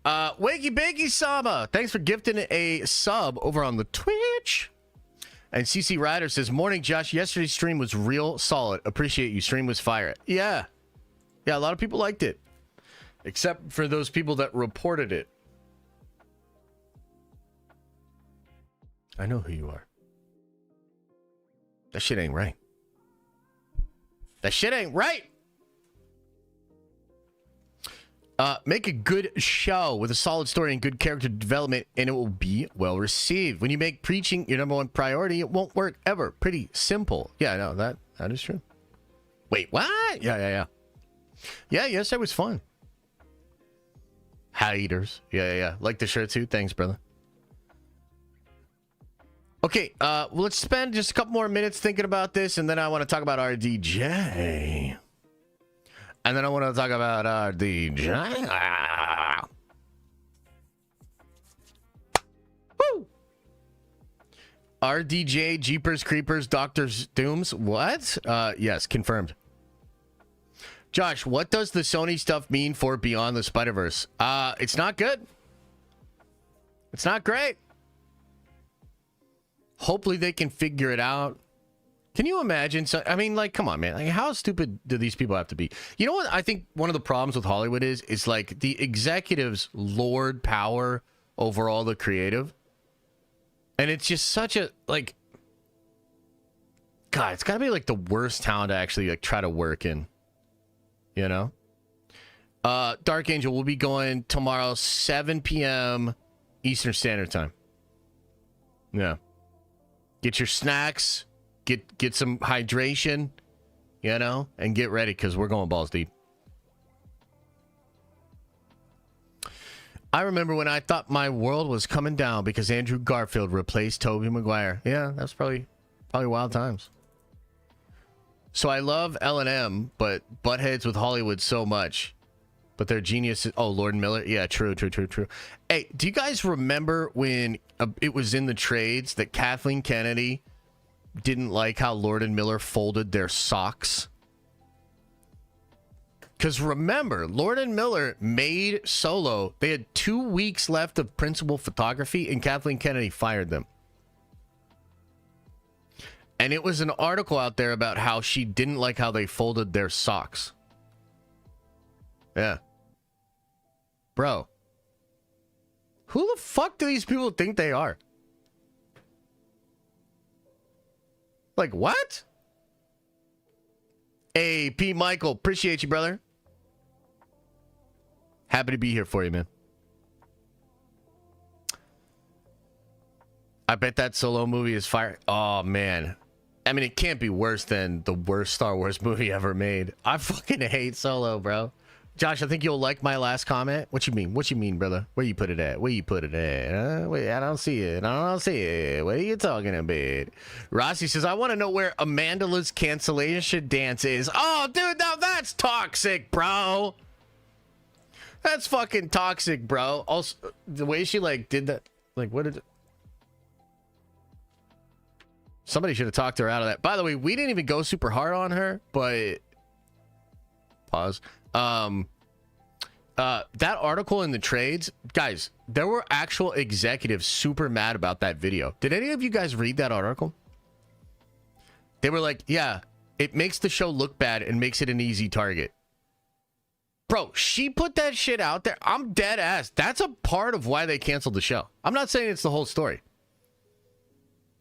S1: Wakey Bakey Sama, thanks for gifting a sub over on the Twitch. And CC Ryder says, morning, Josh. Yesterday's stream was real solid. Appreciate you. Stream was fire. Yeah, a lot of people liked it, except for those people that reported it. I know who you are. That shit ain't right. That shit ain't right. Make a good show with a solid story and good character development, and it will be well received. When you make preaching your number one priority, it won't work ever. Pretty simple. Yeah, no, that is true. Wait, what? Yeah. Yeah, yes, it was fun. Haters. Yeah. Like the shirt too. Thanks, brother. Okay, well, let's spend just a couple more minutes thinking about this, and then I want to talk about RDJ. And then I want to talk about RDJ. Woo! RDJ, Jeepers Creepers, Doctor's Dooms. What? Yes, confirmed. Josh, what does the Sony stuff mean for Beyond the Spider-Verse? It's not good. It's not great. Hopefully they can figure it out. Can you imagine? So, I mean, like, come on, man. Like, how stupid do these people have to be? You know what? I think one of the problems with Hollywood is like the executives lord power over all the creative. And it's just such a, like, God, it's got to be like the worst town to actually like try to work in. You know? Dark Angel will be going tomorrow, 7 p.m. Eastern Standard Time. Yeah. Get your snacks. Get some hydration. you know, and get ready because we're going balls deep. I remember when I thought my world was coming down because Andrew Garfield replaced Tobey Maguire. Yeah, that's probably wild times. So I love L&M, but butt heads with Hollywood so much. But they're geniuses. Oh, Lord Miller. Yeah, true. Hey, do you guys remember when it was in the trades that Kathleen Kennedy didn't like how Lord and Miller folded their socks? Because remember, Lord and Miller made Solo. They had 2 weeks left of principal photography, and Kathleen Kennedy fired them. And it was an article out there about how she didn't like how they folded their socks. Yeah. Bro. Who the fuck do these people think they are? Like, what? Hey, P. Michael. Appreciate you, brother. Happy to be here for you, man. I bet that Solo movie is fire. Oh, man. I mean, it can't be worse than the worst Star Wars movie ever made. I fucking hate Solo, bro. Josh, I think you'll like my last comment. What you mean? What you mean, brother? Where you put it at? Where you put it at? Wait, I don't see it. I don't see it. What are you talking about? Rossi says, I want to know where Amanda's cancellation dance is. Oh, dude, now that's toxic, bro. That's fucking toxic, bro. Also, the way she, like, did that. Like, what did... Somebody should have talked her out of that. By the way, we didn't even go super hard on her, but... Pause. That article in the trades, guys, there were actual executives super mad about that video. Did any of you guys read that article? They were like, yeah, it makes the show look bad and makes it an easy target. Bro, she put that shit out there. I'm dead ass. That's a part of why they canceled the show. I'm not saying it's the whole story.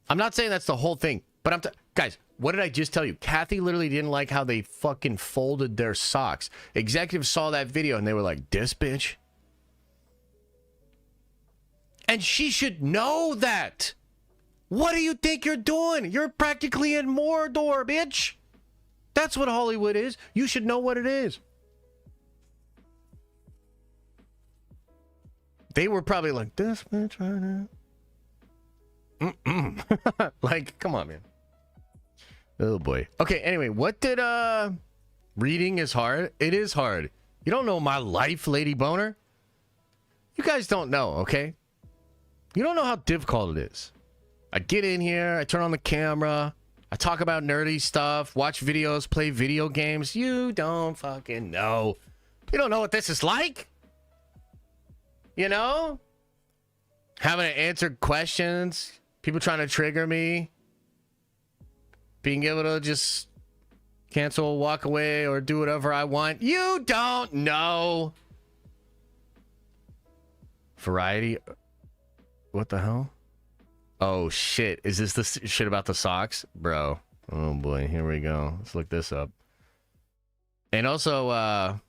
S1: I'm not saying that's the whole thing, but guys, what did I just tell you? Kathy literally didn't like how they fucking folded their socks. Executives saw that video and they were like, this bitch. And she should know that. What do you think you're doing? You're practically in Mordor, bitch. That's what Hollywood is. You should know what it is. They were probably like, this bitch right now. Like, come on, man. Oh boy. Okay, anyway, what did reading is hard? It is hard. You don't know my life, Lady Boner. You guys don't know, okay? You don't know how difficult it is. I get in here, I turn on the camera, I talk about nerdy stuff, watch videos, play video games. You don't fucking know. You don't know what this is like? You know? Having to answer questions, people trying to trigger me. Being able to just cancel, walk away, or do whatever I want. You don't know. Variety. What the hell? Oh, shit. Is this the shit about the socks? Bro. Oh, boy. Here we go. Let's look this up. And also,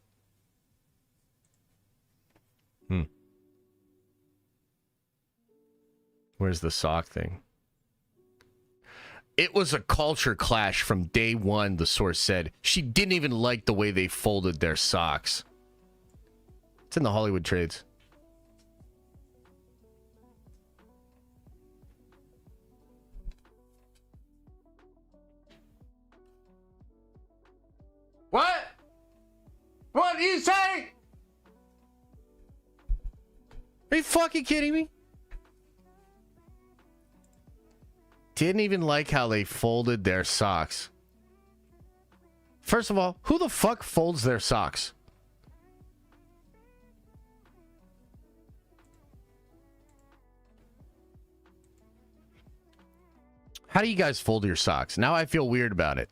S1: where's the sock thing? It was a culture clash from day one, the source said. She didn't even like the way they folded their socks. It's in the Hollywood trades. What? What do you say? Are you fucking kidding me? Didn't even like how they folded their socks. First of all, who the fuck folds their socks? How do you guys fold your socks? Now I feel weird about it.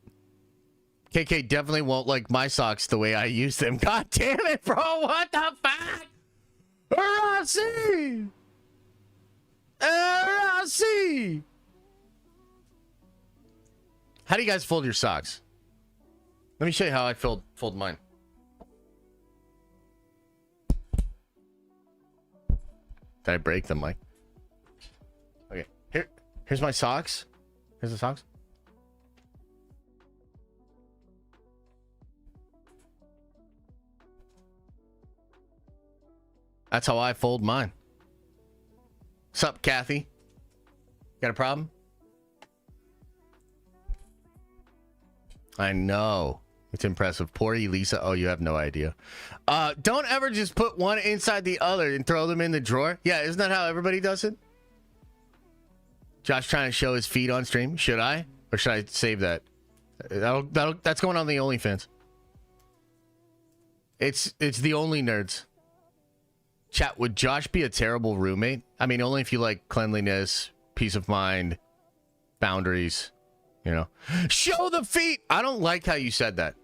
S1: KK definitely won't like my socks the way I use them. God damn it, bro. What the fuck? Rossi! Rossi! How do you guys fold your socks? Let me show you how I fold mine. Did I break them, Mike? Okay, here's my socks. Here's the socks. That's how I fold mine. Sup, Kathy? Got a problem? I know. It's impressive. Poor Elisa. Oh, you have no idea. Don't ever just put one inside the other and throw them in the drawer. Yeah, isn't that how everybody does it? Josh trying to show his feet on stream. Should I? Or should I save that? That's going on the OnlyFans. It's the only nerds. Chat, would Josh be a terrible roommate? I mean, only if you like cleanliness, peace of mind, boundaries, you know. Show the feet! I don't like how you said that.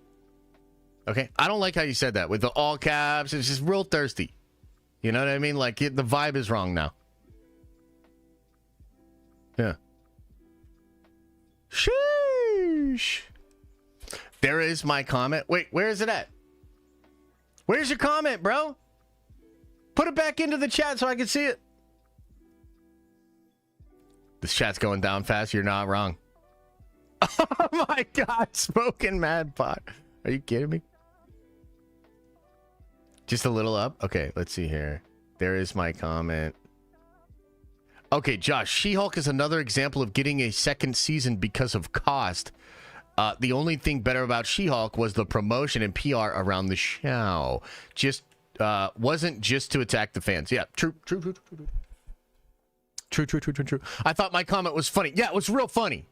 S1: Okay? I don't like how you said that. With the all caps, it's just real thirsty. You know what I mean? Like, the vibe is wrong now. Yeah. Sheesh. There is my comment. Wait, where is it at? Where's your comment, bro? Put it back into the chat so I can see it. This chat's going down fast. You're not wrong. Oh my God. Smoking mad pot. Are you kidding me? Just a little up. Okay, let's see here. There is my comment. Okay, Josh. She-Hulk is another example of getting a second season because of cost. The only thing better about She-Hulk was the promotion and PR around the show. Wasn't just to attack the fans. Yeah, true. I thought my comment was funny. Yeah, it was real funny.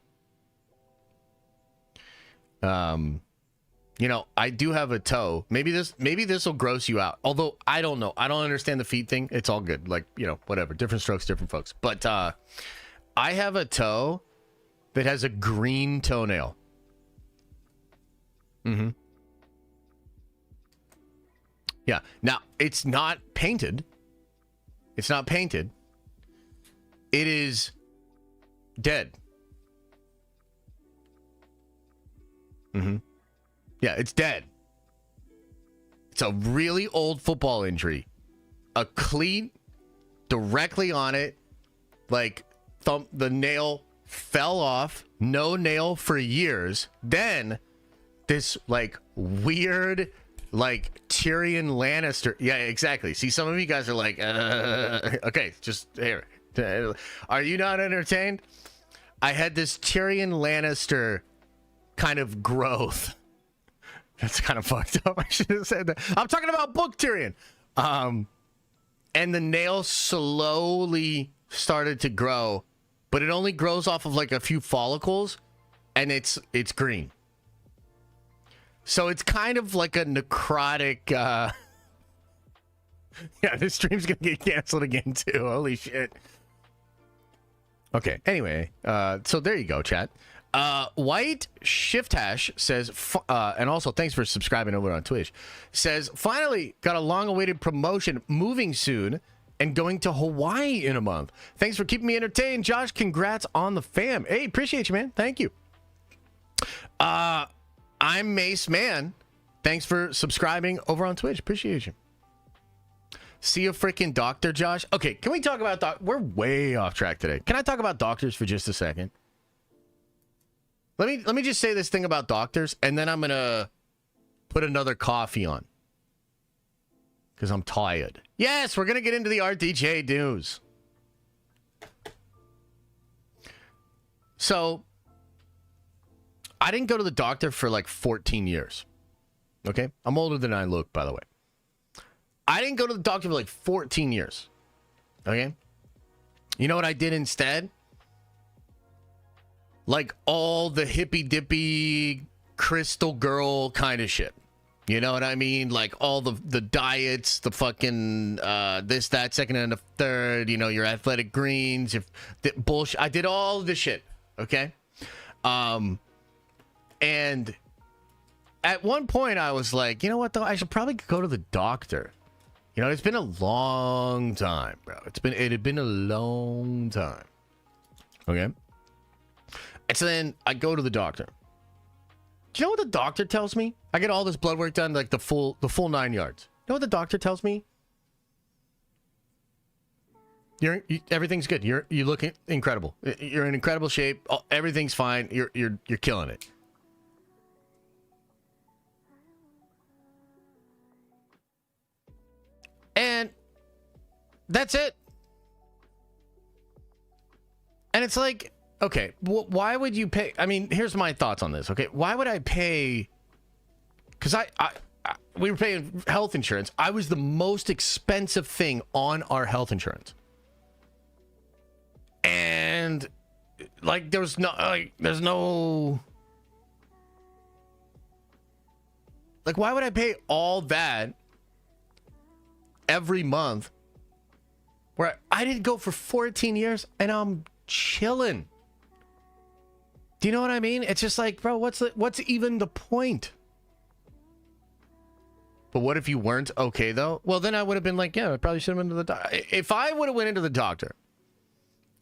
S1: You know, I do have a toe. Maybe this will gross you out. Although I don't know. I don't understand the feet thing. It's all good. Like, you know, whatever. Different strokes, different folks. But I have a toe that has a green toenail. Mm-hmm. Yeah. Now, it's not painted. It's not painted. It is dead. Mm-hmm. Yeah, it's dead. It's a really old football injury. A cleat directly on it. Like, the nail fell off. No nail for years. Then, this, like, weird... like Tyrion Lannister. Yeah, exactly. See, some of you guys are like, okay, just here. Are you not entertained? I had this Tyrion Lannister kind of growth. That's kind of fucked up. I should have said that. I'm talking about book Tyrion. And the nail slowly started to grow, but it only grows off of like a few follicles, and it's green. So it's kind of like a necrotic, yeah, this stream's gonna get canceled again too. Holy shit. Okay, anyway, so there you go, chat. White Shift Hash says, and also thanks for subscribing over on Twitch, says, finally got a long-awaited promotion, moving soon, and going to Hawaii in a month. Thanks for keeping me entertained, Josh. Congrats on the fam. Hey, appreciate you, man. Thank you. I'm Mace Man. Thanks for subscribing over on Twitch. Appreciate you. See a freaking doctor, Josh? Okay, can we talk about we're way off track today. Can I talk about doctors for just a second? Let me just say this thing about doctors, and then I'm gonna put another coffee on. Because I'm tired. Yes, we're gonna get into the RDJ news. So I didn't go to the doctor for like 14 years. Okay? I'm older than I look, by the way. I didn't go to the doctor for like 14 years. Okay? You know what I did instead? Like all the hippy-dippy crystal girl kind of shit. You know what I mean? Like all the diets, the fucking this, that, second and a third, you know, your athletic greens, the bullshit. I did all of this shit. Okay? And at one point I was like, you know what though? I should probably go to the doctor. You know, it's been a long time, bro. It had been a long time. Okay. And so then I go to the doctor. Do you know what the doctor tells me? I get all this blood work done, like the full 9 yards. You know what the doctor tells me? Everything's good. You look incredible. You're in incredible shape. Everything's fine. You're killing it. And That's it. And it's like, okay, why would you pay? I mean, here's my thoughts on this. Okay, why would I pay? Because we were paying health insurance. I was the most expensive thing on our health insurance. And like, there's no, like, why would I pay all that every month where I didn't go for 14 years and I'm chilling? Do you know what I mean? It's just like, bro, what's even the point? But what if you weren't okay though? Well, then I would have been like, yeah, I probably should have been to the doctor. If I would have went into the doctor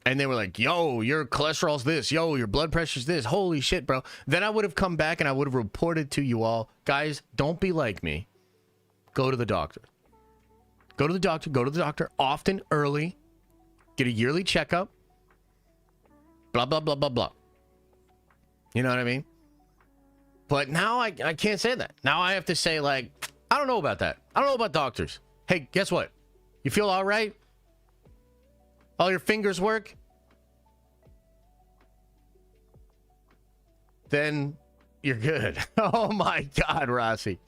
S1: and they were like, yo, your cholesterol's this, yo, your blood pressure's this, holy shit, bro. Then I would have come back and I would have reported to you all, guys, don't be like me. Go to the doctor. Go to the doctor. Go to the doctor often, early. Get a yearly checkup. Blah, blah, blah, blah, blah. You know what I mean? But now I can't say that. Now I have to say, like, I don't know about that. I don't know about doctors. Hey, guess what? You feel all right? All your fingers work? Then you're good. Oh my God, Rossi.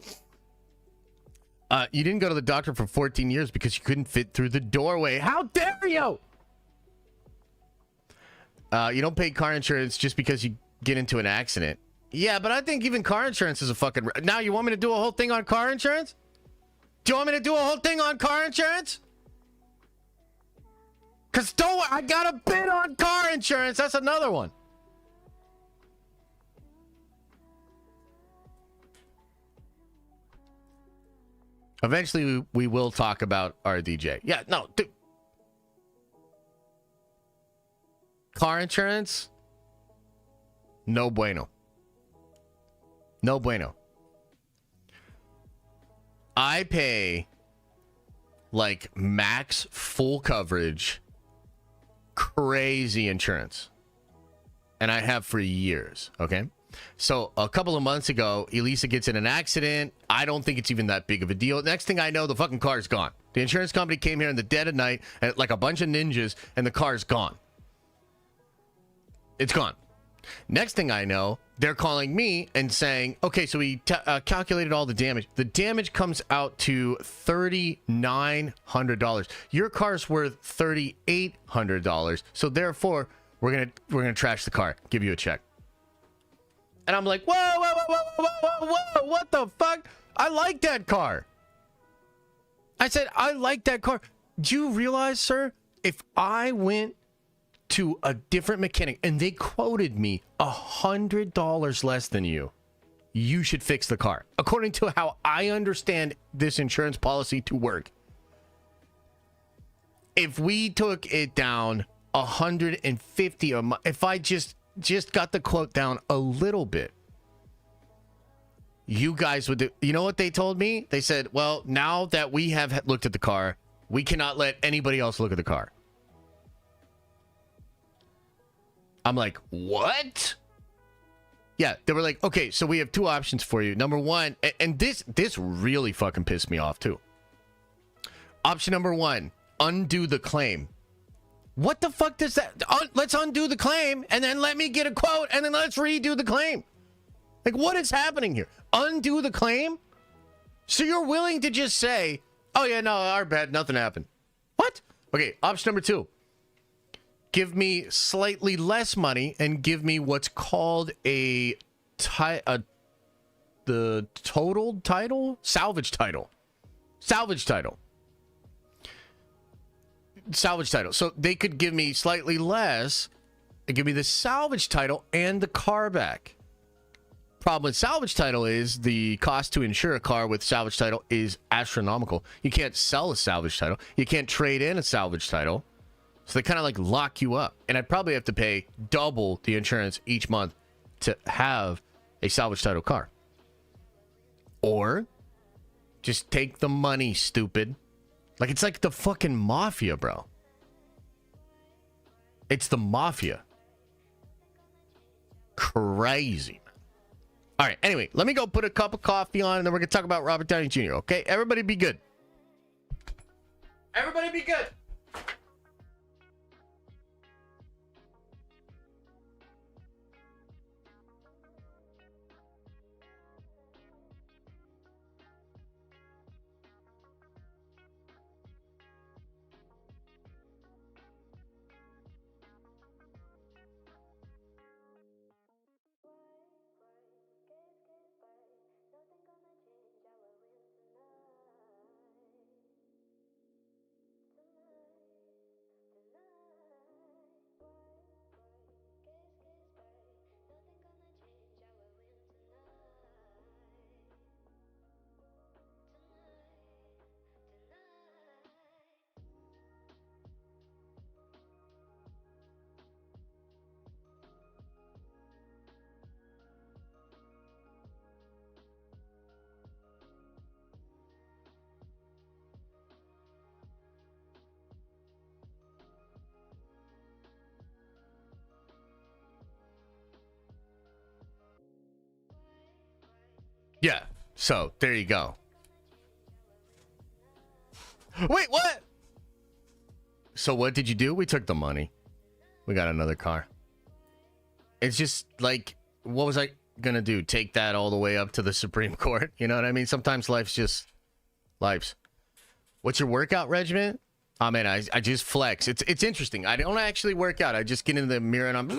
S1: You didn't go to the doctor for 14 years because you couldn't fit through the doorway. How dare you? You don't pay car insurance just because you get into an accident. Yeah, but I think even car insurance is a fucking... Now you want me to do a whole thing on car insurance? Do you want me to do a whole thing on car insurance? Because I got a bid on car insurance. That's another one. Eventually, we will talk about RDJ. Yeah, no, dude. Car insurance? No bueno. No bueno. I pay like max full coverage, crazy insurance. And I have for years, okay? So a couple of months ago, Elisa gets in an accident. I don't think it's even that big of a deal. Next thing I know, the fucking car's gone. The insurance company came here in the dead of night, like a bunch of ninjas, and the car's gone. It's gone. Next thing I know, they're calling me and saying, okay, so we calculated all the damage. The damage comes out to $3,900. Your car's worth $3,800. So therefore, we're gonna trash the car, give you a check. And I'm like, whoa, whoa, whoa, whoa, whoa, whoa, whoa, what the fuck? I like that car. I said, I like that car. Do you realize, sir, if I went to a different mechanic and they quoted me $100 less than you, you should fix the car. According to how I understand this insurance policy to work. If we took it down $150 a month, if I just got the quote down a little bit, you guys would do. You know what they told me? They said, well, now that we have looked at the car, we cannot let anybody else look at the car. I'm like, what? Yeah, they were like, okay, so we have two options for you. Number one, and this really fucking pissed me off too. Option number one, undo the claim. What the fuck does that... let's undo the claim, and then let me get a quote, and then let's redo the claim. Like, what is happening here? Undo the claim? So you're willing to just say, oh yeah, no, our bad, nothing happened. What? Okay, option number two. Give me slightly less money and give me what's called the totaled title? Salvage title. Salvage title. Salvage title. So they could give me slightly less and give me the salvage title and the car back. Problem with salvage title is the cost to insure a car with salvage title is astronomical. You can't sell a salvage title. You can't trade in a salvage title. So they kind of like lock you up. And I'd probably have to pay double the insurance each month to have a salvage title car. Or just take the money, stupid. Like, it's like the fucking mafia, bro. It's the mafia. Crazy. All right, anyway, let me go put a cup of coffee on, and then we're going to talk about Robert Downey Jr., okay? Everybody be good. Everybody be good. Yeah. So there you go. Wait, what? So what did you do? We took the money. We got another car. It's just like, what was I gonna do? Take that all the way up to the Supreme Court? You know what I mean? Sometimes life's just lives. What's your workout regimen? Oh man, I just flex. It's interesting. I don't actually work out. I just get in the mirror and I'm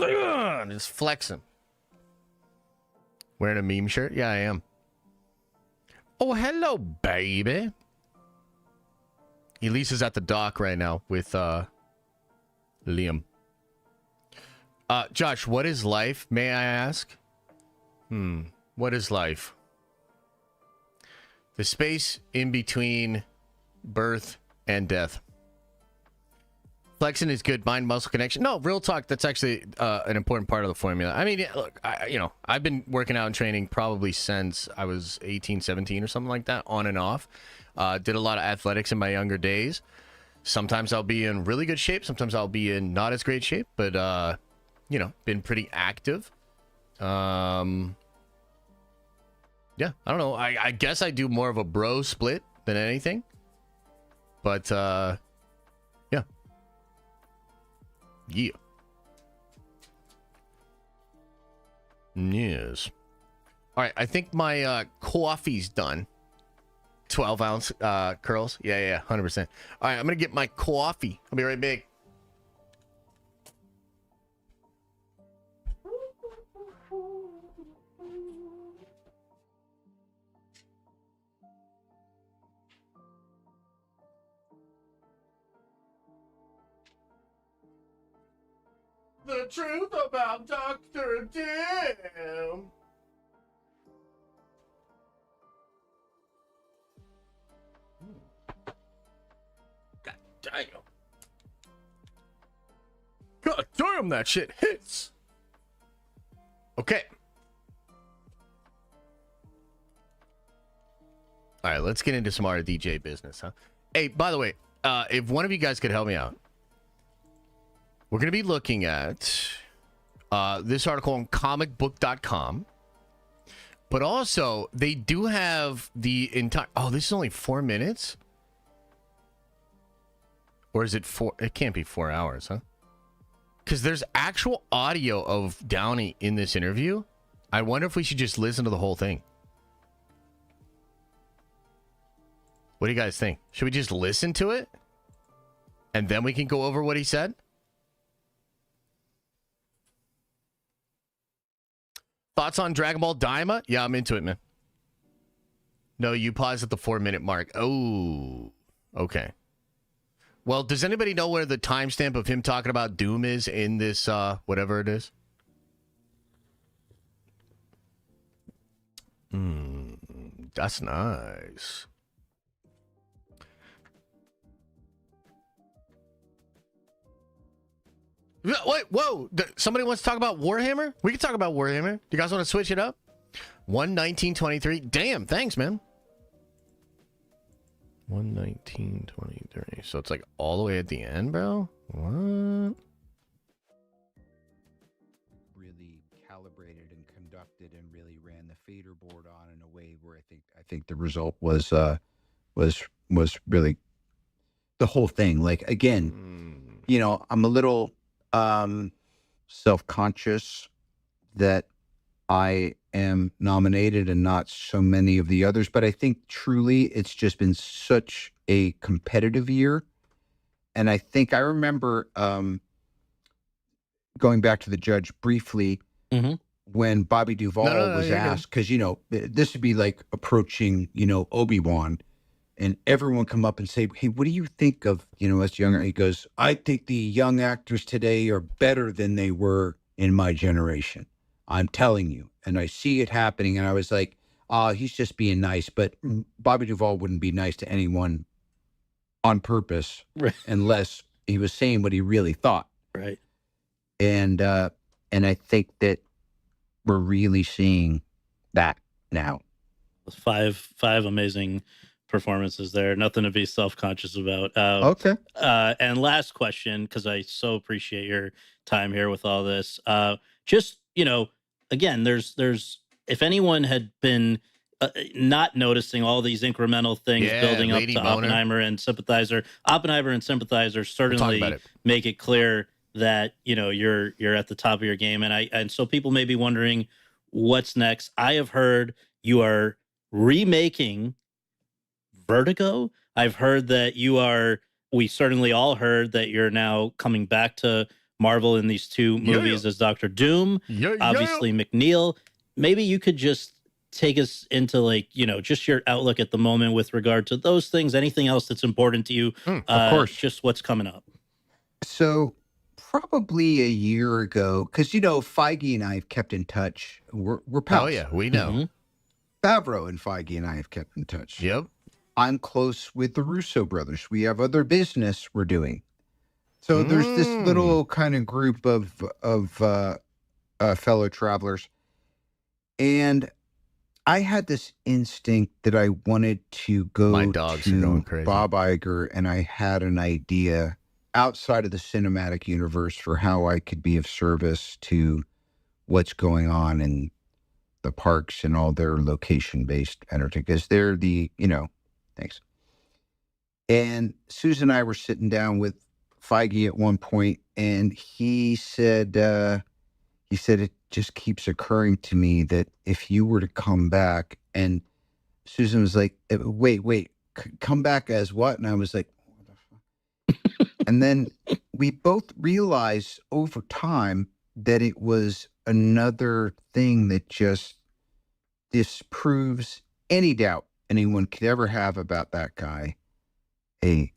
S1: just flexing. Wearing a meme shirt? Yeah, I am. Oh, hello, baby. Elise is at the dock right now with Liam. Josh, what is life? May I ask? What is life? The space in between birth and death. Flexing is good. Mind muscle connection. No, real talk. That's actually an important part of the formula. I mean, look, I've been working out and training probably since I was 18, 17 or something like that, on and off. Did a lot of athletics in my younger days. Sometimes I'll be in really good shape. Sometimes I'll be in not as great shape, but, been pretty active. Yeah, I don't know. I guess I do more of a bro split than anything. But, yeah. Yeah. Yes. All right, I think my coffee's done. 12-ounce curls. Yeah, 100%. All right, I'm going to get my coffee. I'll be right back. The truth about Dr. Dim. God damn. God damn, that shit hits. Okay. All right, let's get into some RDJ business, huh? Hey, by the way, if one of you guys could help me out. We're going to be looking at this article on comicbook.com. But also, they do have the entire... Oh, this is only 4 minutes? Or is it 4... It can't be 4 hours, huh? Because there's actual audio of Downey in this interview. I wonder if we should just listen to the whole thing. What do you guys think? Should we just listen to it? And then we can go over what he said? Thoughts on Dragon Ball Daima? Yeah, I'm into it, man. No, you paused at the 4-minute mark. Oh, okay. Well, does anybody know where the timestamp of him talking about Doom is in this, whatever it is? That's nice. Wait, whoa. Somebody wants to talk about Warhammer? We can talk about Warhammer. Do you guys want to switch it up? 1/19/23. Damn, thanks, man. 1/19/23. So it's like all the way at the end, bro? What?
S2: Really calibrated and conducted and really ran the fader board on in a way where I think the result was really the whole thing. Like, again, I'm a little self-conscious that I am nominated and not so many of the others, but I think truly it's just been such a competitive year. And I think I remember going back to the judge briefly when Bobby Duvall was asked, because this would be like approaching Obi-Wan, and everyone come up and say, hey, what do you think of, us younger? He goes, I think the young actors today are better than they were in my generation. I'm telling you. And I see it happening. And I was like, he's just being nice. But Bobby Duvall wouldn't be nice to anyone on purpose unless he was saying what he really thought.
S3: Right.
S2: And I think that we're really seeing that now.
S3: Five amazing performances there. Nothing to be self-conscious about.
S2: Okay.
S3: And last question, because I so appreciate your time here with all this. Just, again, there's if anyone had been not noticing all these incremental things building up to
S1: Lady Boner.
S3: Oppenheimer and Sympathizer. Oppenheimer and Sympathizer certainly make it clear that you're at the top of your game, and so people may be wondering what's next. I have heard you are remaking Vertigo. I've heard that we certainly all heard that you're now coming back to Marvel in these two movies as Doctor Doom. Obviously McNeil. Maybe you could just take us into just your outlook at the moment with regard to those things, anything else that's important to you.
S2: Of course.
S3: Just what's coming up.
S2: So probably a year ago, because Feige and I have kept in touch. We're pals.
S1: Oh yeah, we know.
S3: Mm-hmm.
S2: Favreau and Feige and I have kept in touch.
S1: Yep.
S2: I'm close with the Russo brothers. We have other business we're doing. So there's this little kind of group of fellow travelers. And I had this instinct that I wanted to go
S1: My dogs are going crazy.
S2: Bob Iger, and I had an idea outside of the cinematic universe for how I could be of service to what's going on in the parks and all their location-based entertainment, because they're thanks. And Susan and I were sitting down with Feige at one point, and he said, it just keeps occurring to me that if you were to come back, and Susan was like, wait, come back as what? And I was like, what the fuck? And then we both realized over time that it was another thing that just disproves any doubt anyone could ever have about that guy. A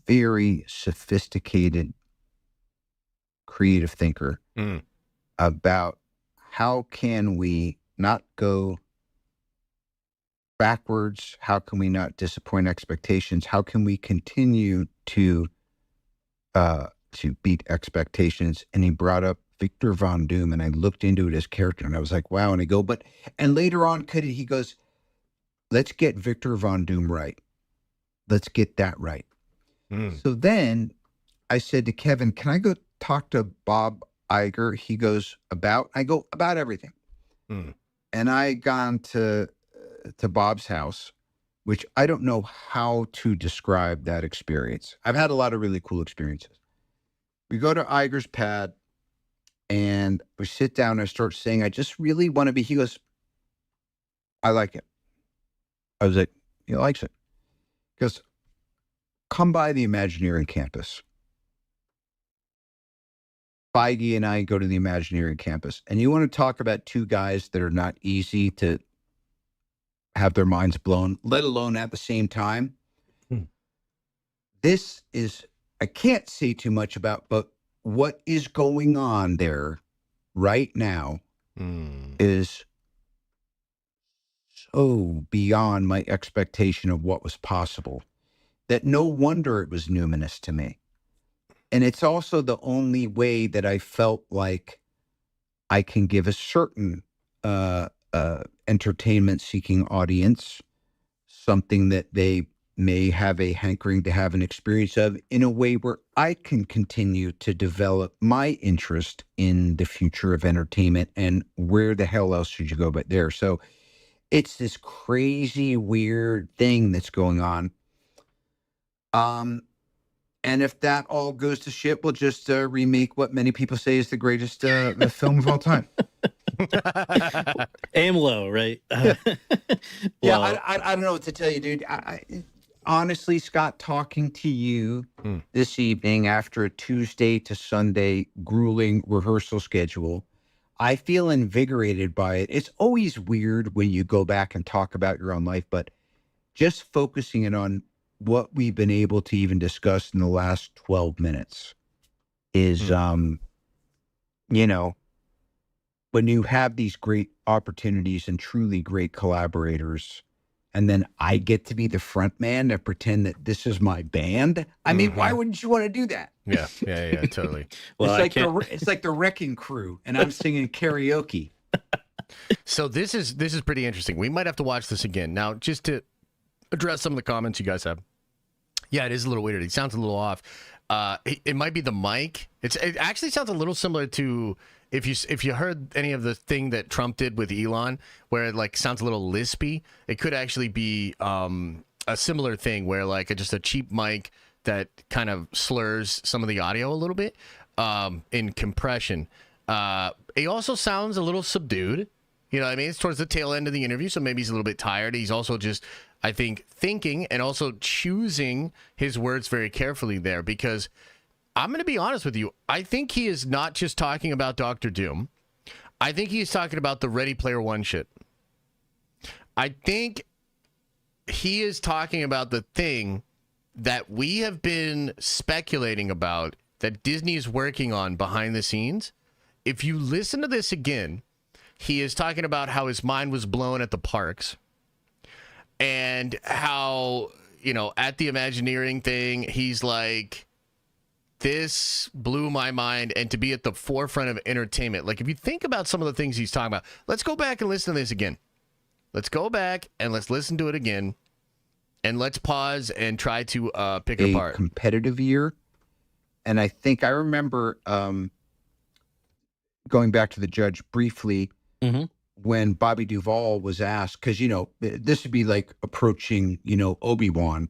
S2: very sophisticated, creative thinker about how can we not go backwards? How can we not disappoint expectations? How can we continue to beat expectations? And he brought up Victor Von Doom, and I looked into it as character, and I was like, wow. And I go, and later on, he goes, let's get Victor Von Doom right. Let's get that right. So then I said to Kevin, can I go talk to Bob Iger? He goes, I go, about everything. And I gone to Bob's house, which I don't know how to describe that experience. I've had a lot of really cool experiences. We go to Iger's pad, and we sit down, and I start saying, I just really want to be, he goes, I like it. I was like, he likes it. He goes, come by the Imagineering campus. Feige and I go to the Imagineering campus. And you want to talk about two guys that are not easy to have their minds blown, let alone at the same time. This is, I can't say too much about, but what is going on there right now is so beyond my expectation of what was possible that no wonder it was numinous to me. And it's also the only way that I felt like I can give a certain entertainment-seeking audience something that they may have a hankering to have an experience of in a way where I can continue to develop my interest in the future of entertainment and where the hell else should you go but there. So it's this crazy, weird thing that's going on. And if that all goes to shit, we'll just remake what many people say is the greatest film of all time.
S3: Aim low, right?
S2: Yeah, I don't know what to tell you, dude. Honestly, Scott, talking to you this evening after a Tuesday to Sunday grueling rehearsal schedule, I feel invigorated by it. It's always weird when you go back and talk about your own life, but just focusing it on what we've been able to even discuss in the last 12 minutes is, when you have these great opportunities and truly great collaborators, and then I get to be the front man and pretend that this is my band. I mean, why wouldn't you want to do that?
S1: Yeah, totally.
S3: Well,
S2: it's like the Wrecking Crew, and I'm singing karaoke.
S1: So this is pretty interesting. We might have to watch this again. Now, just to address some of the comments you guys have. Yeah, it is a little weird. It sounds a little off. It might be the mic. It actually sounds a little similar to if you heard any of the thing that Trump did with Elon, where it like sounds a little lispy, it could actually be a similar thing where like just a cheap mic that kind of slurs some of the audio a little bit in compression. It also sounds a little subdued. You know what I mean? It's towards the tail end of the interview, so maybe he's a little bit tired. He's also just, I think, thinking and also choosing his words very carefully there, because I'm going to be honest with you. I think he is not just talking about Doctor Doom. I think he's talking about the Ready Player One shit. I think he is talking about the thing that we have been speculating about that Disney is working on behind the scenes. If you listen to this again, he is talking about how his mind was blown at the parks and how, you know, at the Imagineering thing, he's like, this blew my mind, and to be at the forefront of entertainment. Like, if you think about some of the things he's talking about, let's go back and listen to this again. Let's go back and let's listen to it again, and let's pause and try to pick it apart.
S2: A competitive year, and I think I remember going back to the judge briefly when Bobby Duvall was asked, because, you know, this would be like approaching, you know, Obi-Wan,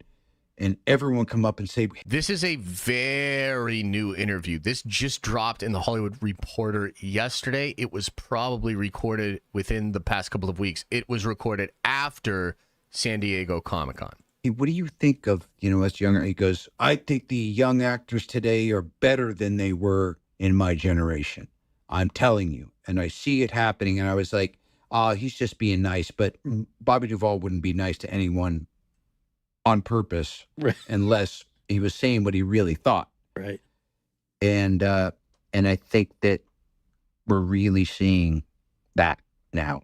S2: and everyone come up and say,
S1: this is a very new interview. This just dropped in the Hollywood Reporter yesterday. It was probably recorded within the past couple of weeks. It was recorded after San Diego Comic-Con.
S2: Hey, what do you think of, you know, us younger? He goes, I think the young actors today are better than they were in my generation. I'm telling you. And I see it happening. And I was like, he's just being nice. But Bobby Duvall wouldn't be nice to anyone on purpose unless he was saying what he really thought.
S3: Right.
S2: And I think that we're really seeing that now.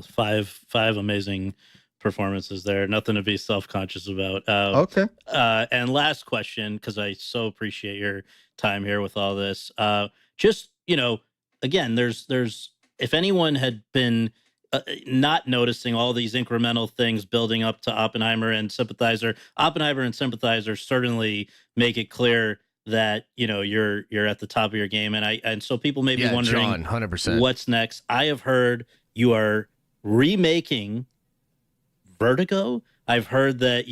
S3: Five amazing performances there. Nothing to be self-conscious about.
S2: Okay.
S3: And last question, because I so appreciate your time here with all this. Just, you know, again, there's if anyone had been not noticing all these incremental things building up to Oppenheimer and Sympathizer certainly make it clear that, you know, you're at the top of your game. And so people may be wondering,
S1: John, 100%.
S3: what's next? I have heard you are remaking Vertigo. I've heard that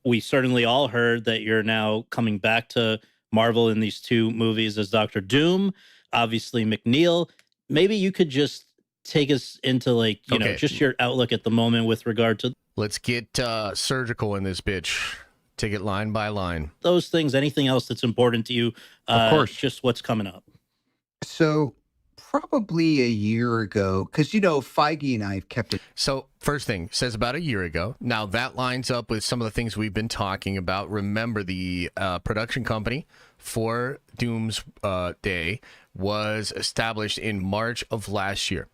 S3: we certainly all heard that you're now coming back to Marvel in these two movies as Dr. Doom, obviously McNeil. Maybe you could just take us into, like, you know, just your outlook at the moment with regard to.
S1: Let's get surgical in this bitch. Take it line by line.
S3: Those things, anything else that's important to you?
S2: Of course.
S3: Just what's coming up.
S2: So probably a year ago, because, you know, Feige and I have kept it.
S1: So first thing, says about a year ago. Now that lines up with some of the things we've been talking about. Remember, the production company for Doom's Day was established in March of last year.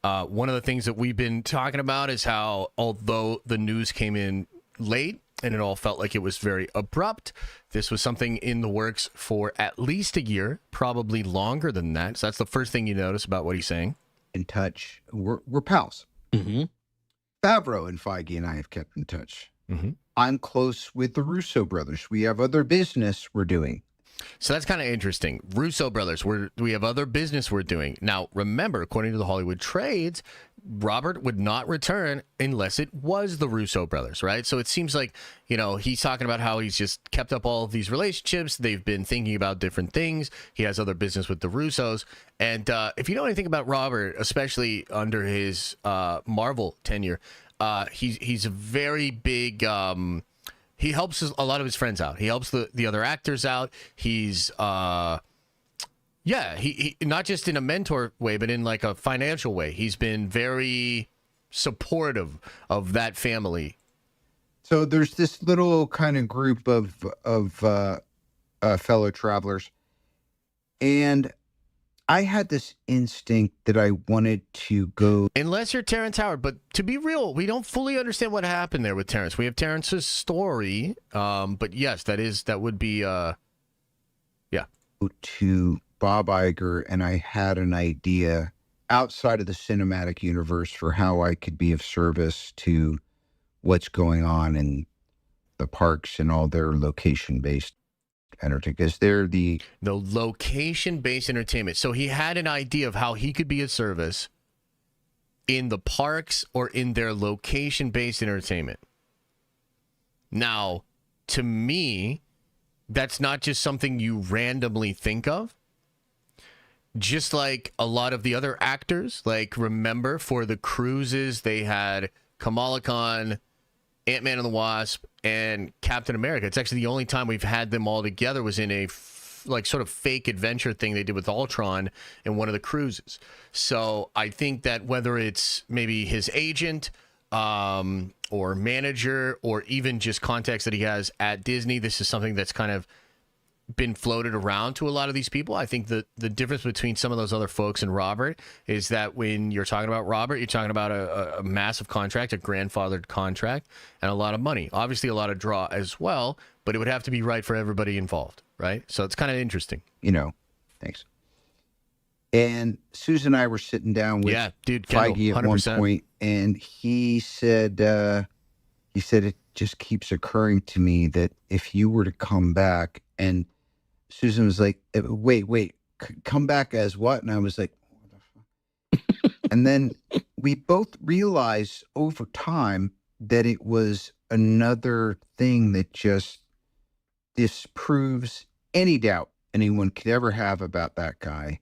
S1: One of the things that we've been talking about is how, although the news came in late and it all felt like it was very abrupt, this was something in the works for at least a year, probably longer than that. So that's the first thing you notice about what he's saying.
S2: In touch. We're pals.
S3: Mm-hmm.
S2: Favreau and Feige and I have kept in touch.
S1: Mm-hmm.
S2: I'm close with the Russo brothers. We have other business we're doing.
S1: So that's kind of interesting. Russo brothers, we have other business we're doing. Now, remember, according to the Hollywood trades, Robert would not return unless it was the Russo brothers, right? So it seems like, you know, he's talking about how he's just kept up all of these relationships. They've been thinking about different things. He has other business with the Russos. And if you know anything about Robert, especially under his Marvel tenure, he's a very big... he helps a lot of his friends out. He helps the other actors out. He's, he not just in a mentor way, but in like a financial way. He's been very supportive of that family.
S2: So there's this little kind of group of fellow travelers, and I had this instinct that I wanted to go.
S1: Unless you're Terrence Howard, but to be real, we don't fully understand what happened there with Terrence. We have Terrence's story, but yes, that would be,
S2: to Bob Iger, and I had an idea outside of the cinematic universe for how I could be of service to what's going on in the parks and all their location-based. entertainment? Is there the
S1: location-based entertainment? So he had an idea of how he could be a service in the parks or in their location-based entertainment. Now, to me, that's not just something you randomly think of. Just like a lot of the other actors, like remember for the cruises, they had Kamala Khan, Ant-Man and the Wasp, and Captain America. It's actually the only time we've had them all together was in a sort of fake adventure thing they did with Ultron in one of the cruises. So I think that whether it's maybe his agent or manager or even just contacts that he has at Disney, this is something that's kind of been floated around to a lot of these people. I think the difference between some of those other folks and Robert is that when you're talking about Robert, you're talking about a massive contract, a grandfathered contract, and a lot of money. Obviously a lot of draw as well, but it would have to be right for everybody involved, right? So it's kind of interesting.
S2: Thanks. And Susan and I were sitting down with Feige at 100%. One point, and he said it just keeps occurring to me that if you were to come back, and Susan was like, wait, come back as what? And I was like, what the fuck? And then we both realized over time that it was another thing that just disproves any doubt anyone could ever have about that guy.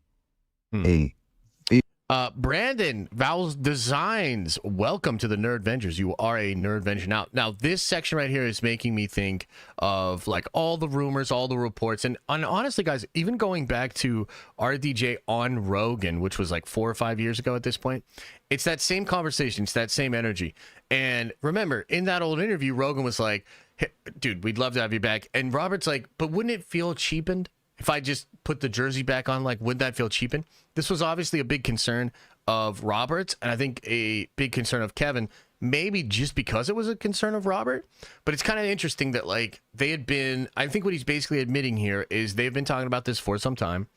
S1: Brandon, Vowels Designs, welcome to the Nerd Vengers. You are a Nerd Venger. Now, this section right here is making me think of like all the rumors, all the reports, and honestly, guys, even going back to RDJ on Rogan, which was like 4 or 5 years ago at this point, it's that same conversation, it's that same energy. And remember, in that old interview, Rogan was like, hey, dude, we'd love to have you back. And Robert's like, but wouldn't it feel cheapened if I just put the jersey back on? Like, would that feel cheapened? This was obviously a big concern of Robert's, and I think a big concern of Kevin, maybe just because it was a concern of Robert. But it's kind of interesting that, like, they had been, I think what he's basically admitting here is they've been talking about this for some time,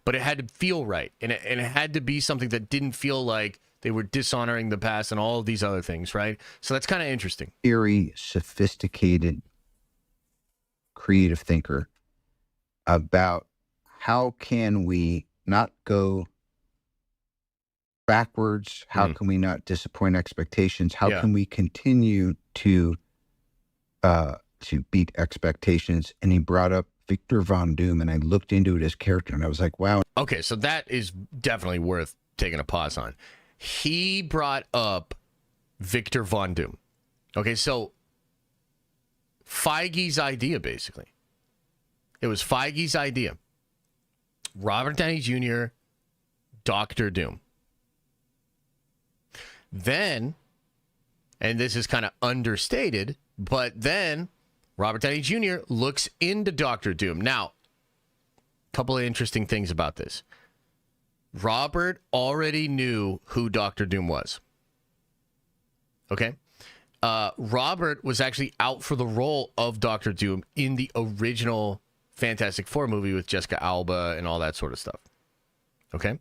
S1: but it had to feel right. And it had to be something that didn't feel like they were dishonoring the past and all of these other things, right? So that's kind of interesting.
S2: Very sophisticated, creative thinker about how can we not go backwards? How can we not disappoint expectations? How can we continue to beat expectations? And he brought up Victor Von Doom, and I looked into it, his character, and I was like, wow.
S1: Okay, so that is definitely worth taking a pause on. He brought up Victor Von Doom. Okay, so Feige's idea, basically. It was Feige's idea. Robert Downey Jr., Dr. Doom. Then, and this is kind of understated, but then Robert Downey Jr. looks into Dr. Doom. Now, a couple of interesting things about this. Robert already knew who Dr. Doom was. Okay? Robert was actually out for the role of Dr. Doom in the original Fantastic Four movie with Jessica Alba and all that sort of stuff. Okay?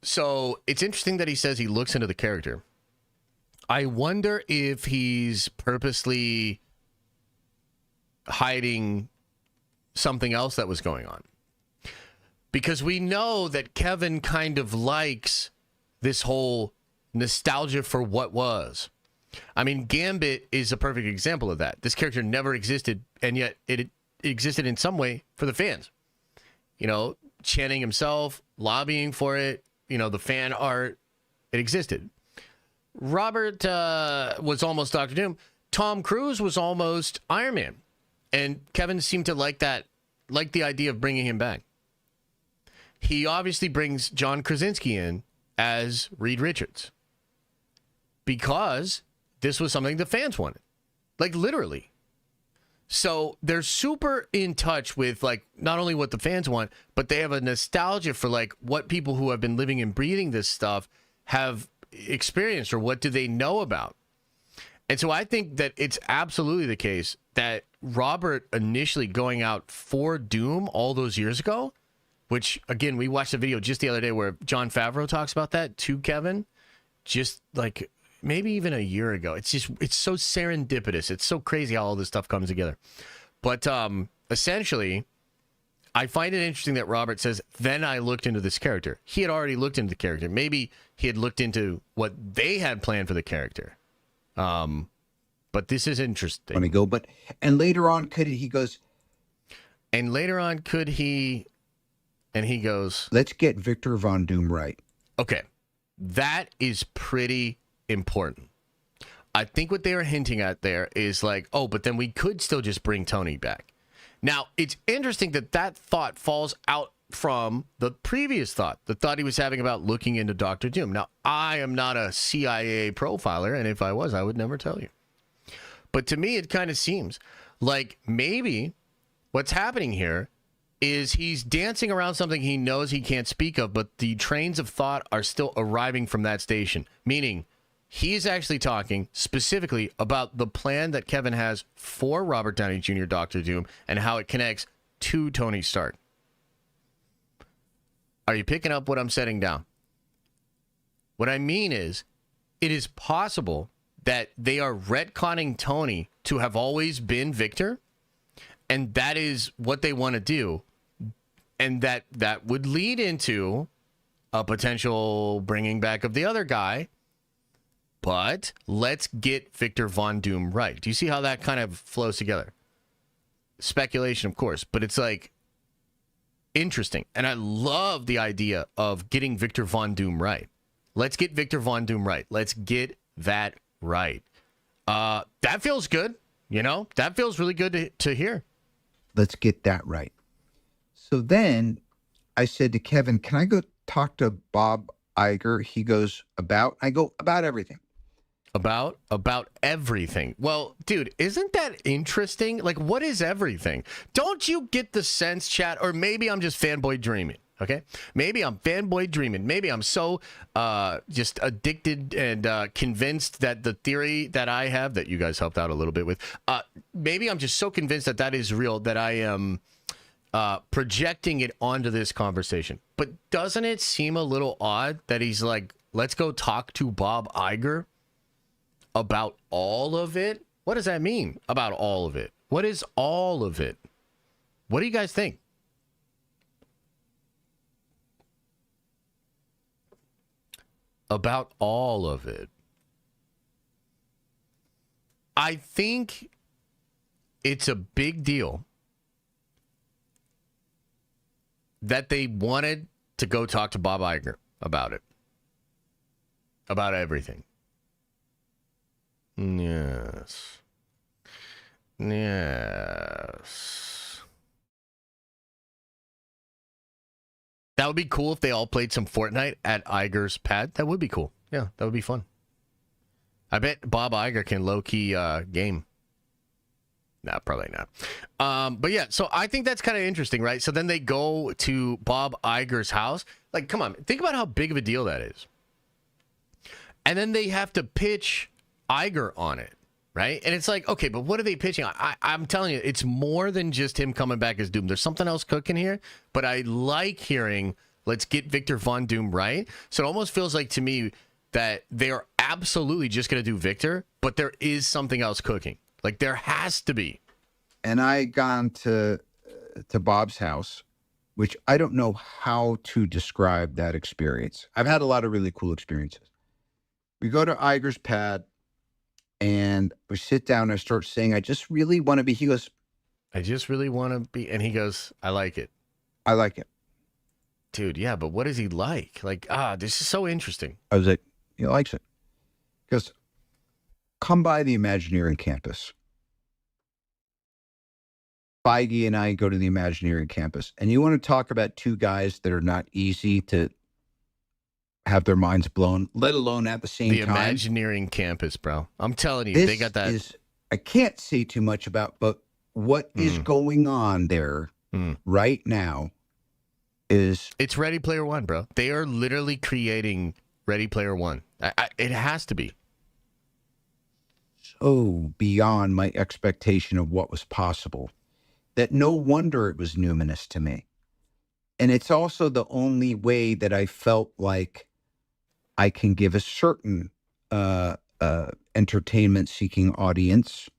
S1: So it's interesting that he says he looks into the character. I wonder if he's purposely hiding something else that was going on. Because we know that Kevin kind of likes this whole nostalgia for what was. I mean, Gambit is a perfect example of that. This character never existed, and yet it existed in some way for the fans. You know, Channing himself, lobbying for it, you know, the fan art, it existed. Robert was almost Dr. Doom. Tom Cruise was almost Iron Man. And Kevin seemed to like that, like the idea of bringing him back. He obviously brings John Krasinski in as Reed Richards because this was something the fans wanted. Like, literally. So they're super in touch with, like, not only what the fans want, but they have a nostalgia for, like, what people who have been living and breathing this stuff have experienced or what do they know about. And so I think that it's absolutely the case that Robert initially going out for Doom all those years ago, which, again, we watched a video just the other day where Jon Favreau talks about that to Kevin, just like maybe even a year ago. It's so serendipitous. It's so crazy how all this stuff comes together. But essentially, I find it interesting that Robert says, then I looked into this character. He had already looked into the character. Maybe he had looked into what they had planned for the character. But this is interesting.
S2: Let me go. And later on, he goes.
S1: And later on, and he goes.
S2: Let's get Victor Von Doom right.
S1: Okay. That is pretty important. I think what they were hinting at there is like, oh, but then we could still just bring Tony back. Now, it's interesting that thought falls out from the previous thought, the thought he was having about looking into Dr. Doom. Now, I am not a CIA profiler, and if I was, I would never tell you. But to me, it kind of seems like maybe what's happening here is he's dancing around something he knows he can't speak of, but the trains of thought are still arriving from that station, meaning he's actually talking specifically about the plan that Kevin has for Robert Downey Jr., Dr. Doom, and how it connects to Tony Stark. Are you picking up what I'm setting down? What I mean is, it is possible that they are retconning Tony to have always been Victor, and that is what they want to do, and that would lead into a potential bringing back of the other guy. But let's get Victor Von Doom right. Do you see how that kind of flows together? Speculation, of course, but it's like interesting. And I love the idea of getting Victor Von Doom right. Let's get Victor Von Doom right. Let's get that right. That feels good. That feels really good to hear.
S2: Let's get that right. So then I said to Kevin, can I go talk to Bob Iger? He goes, about? I go, about everything.
S1: About everything. Well, dude, isn't that interesting? Like, what is everything? Don't you get the sense, chat, or maybe I'm just fanboy dreaming, okay? Maybe I'm fanboy dreaming. Maybe I'm so just addicted and convinced that the theory that I have, that you guys helped out a little bit with, maybe I'm just so convinced that is real that I am projecting it onto this conversation. But doesn't it seem a little odd that he's like, let's go talk to Bob Iger about all of it? What does that mean, about all of it? What is all of it? What do you guys think? About all of it. I think it's a big deal that they wanted to go talk to Bob Iger about it. About everything. Yes. That would be cool if they all played some Fortnite at Iger's pad. That would be cool. Yeah, that would be fun. I bet Bob Iger can low-key game. Nah, probably not. But yeah, so I think that's kind of interesting, right? So then they go to Bob Iger's house. Like, come on, think about how big of a deal that is. And then they have to pitch Iger on it, right? And it's like, okay, but what are they pitching? I'm telling you, it's more than just him coming back as Doom. There's something else cooking here, but I like hearing, let's get Victor Von Doom right. So it almost feels like to me that they are absolutely just going to do Victor, but there is something else cooking. Like, there has to be.
S2: And I gone to Bob's house, which I don't know how to describe that experience. I've had a lot of really cool experiences. We go to Iger's pad, and we sit down and I start saying, I just really want to be. He goes,
S1: I just really want to be. And he goes, I like it.
S2: I like it.
S1: Dude, yeah, but what is he like? Like, this is so interesting.
S2: I was like, he likes it. He goes, come by the Imagineering campus. Feige and I go to the Imagineering campus. And you want to talk about two guys that are not easy to have their minds blown, let alone at the same time.
S1: The Imagineering campus, bro. I'm telling you, they got that.
S2: I can't say too much about, but what is going on there right now is...
S1: It's Ready Player One, bro. They are literally creating Ready Player One. It has to be.
S2: So beyond my expectation of what was possible, that no wonder it was numinous to me. And it's also the only way that I felt like I can give a certain entertainment-seeking audience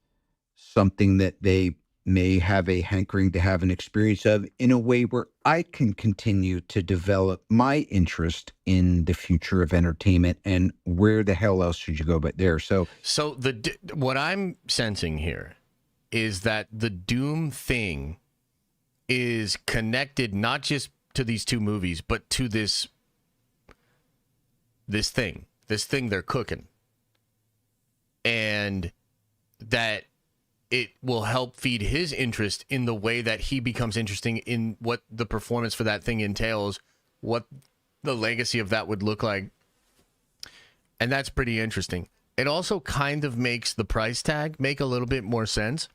S2: something that they may have a hankering to have an experience of in a way where I can continue to develop my interest in the future of entertainment, and where the hell else should you go but there? So
S1: what I'm sensing here is that the Doom thing is connected not just to these two movies, but to this thing they're cooking, and that it will help feed his interest in the way that he becomes interesting in what the performance for that thing entails, what the legacy of that would look like. And that's pretty interesting. It also kind of makes the price tag make a little bit more sense.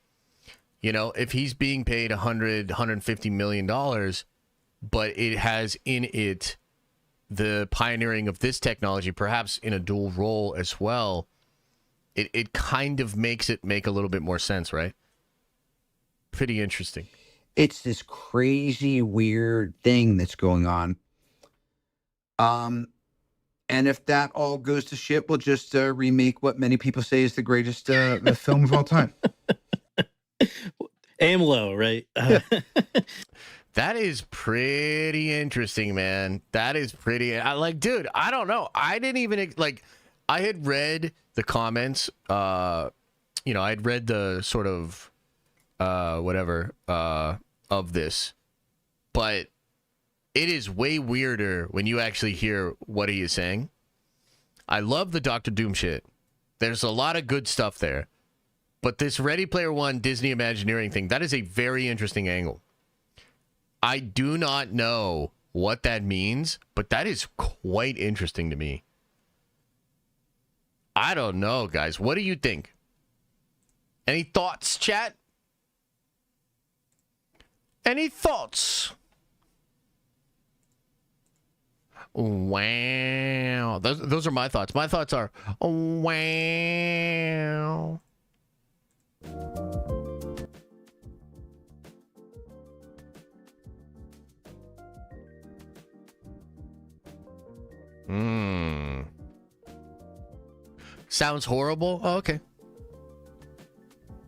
S1: You know, if he's being paid $150 million, but it has in it the pioneering of this technology, perhaps in a dual role as well, it kind of makes it make a little bit more sense, right? Pretty interesting.
S2: It's this crazy, weird thing that's going on. And if that all goes to shit, we'll just remake what many people say is the greatest film of all time.
S3: Aim low, right?
S1: That is pretty interesting, man. That is pretty... dude, I don't know. I didn't even... I had read the comments. I'd read the sort of... of this. But it is way weirder when you actually hear what he is saying. I love the Doctor Doom shit. There's a lot of good stuff there. But this Ready Player One Disney Imagineering thing, that is a very interesting angle. I do not know what that means, but that is quite interesting to me. I don't know, guys. What do you think? Any thoughts, chat? Any thoughts? Wow. Those are my thoughts. My thoughts are, wow. Sounds horrible. Oh, okay.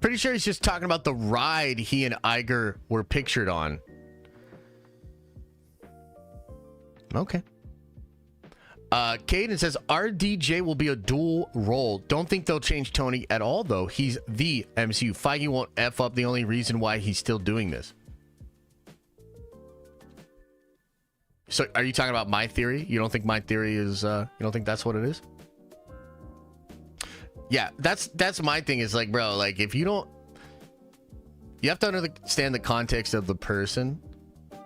S1: Pretty sure he's just talking about the ride he and Iger were pictured on. Okay. Caden says RDJ will be a dual role. Don't think they'll change Tony at all, though. He's the MCU. Feige won't F up the only reason why he's still doing this. So are you talking about my theory? You don't think my theory is, you don't think that's what it is? Yeah, that's my thing is like, bro, like if you don't, you have to understand the context of the person.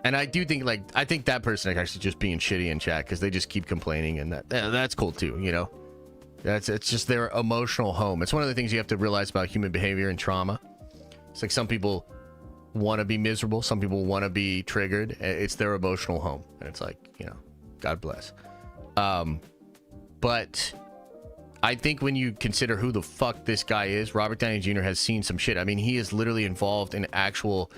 S1: And I do think I think that person is actually just being shitty in chat because they just keep complaining, and that's cool too, you know? It's just their emotional home. It's one of the things you have to realize about human behavior and trauma. It's like some people want to be miserable. Some people want to be triggered. It's their emotional home. And it's like, you know, God bless. But I think when you consider who the fuck this guy is, Robert Downey Jr. has seen some shit. I mean, he is literally involved in actual,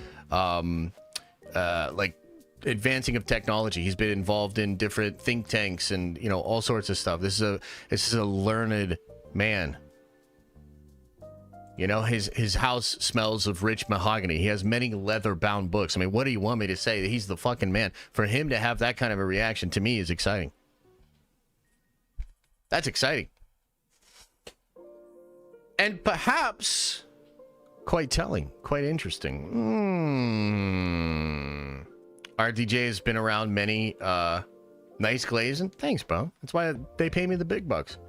S1: advancing of technology. He's been involved in different think tanks and, you know, all sorts of stuff. This is a learned man. You know, his house smells of rich mahogany. He has many leather-bound books. I mean, what do you want me to say? He's the fucking man. For him to have that kind of a reaction, to me, is exciting. That's exciting. And perhaps quite telling, quite interesting. RDJ has been around many nice glazing. Thanks, bro. That's why they pay me the big bucks.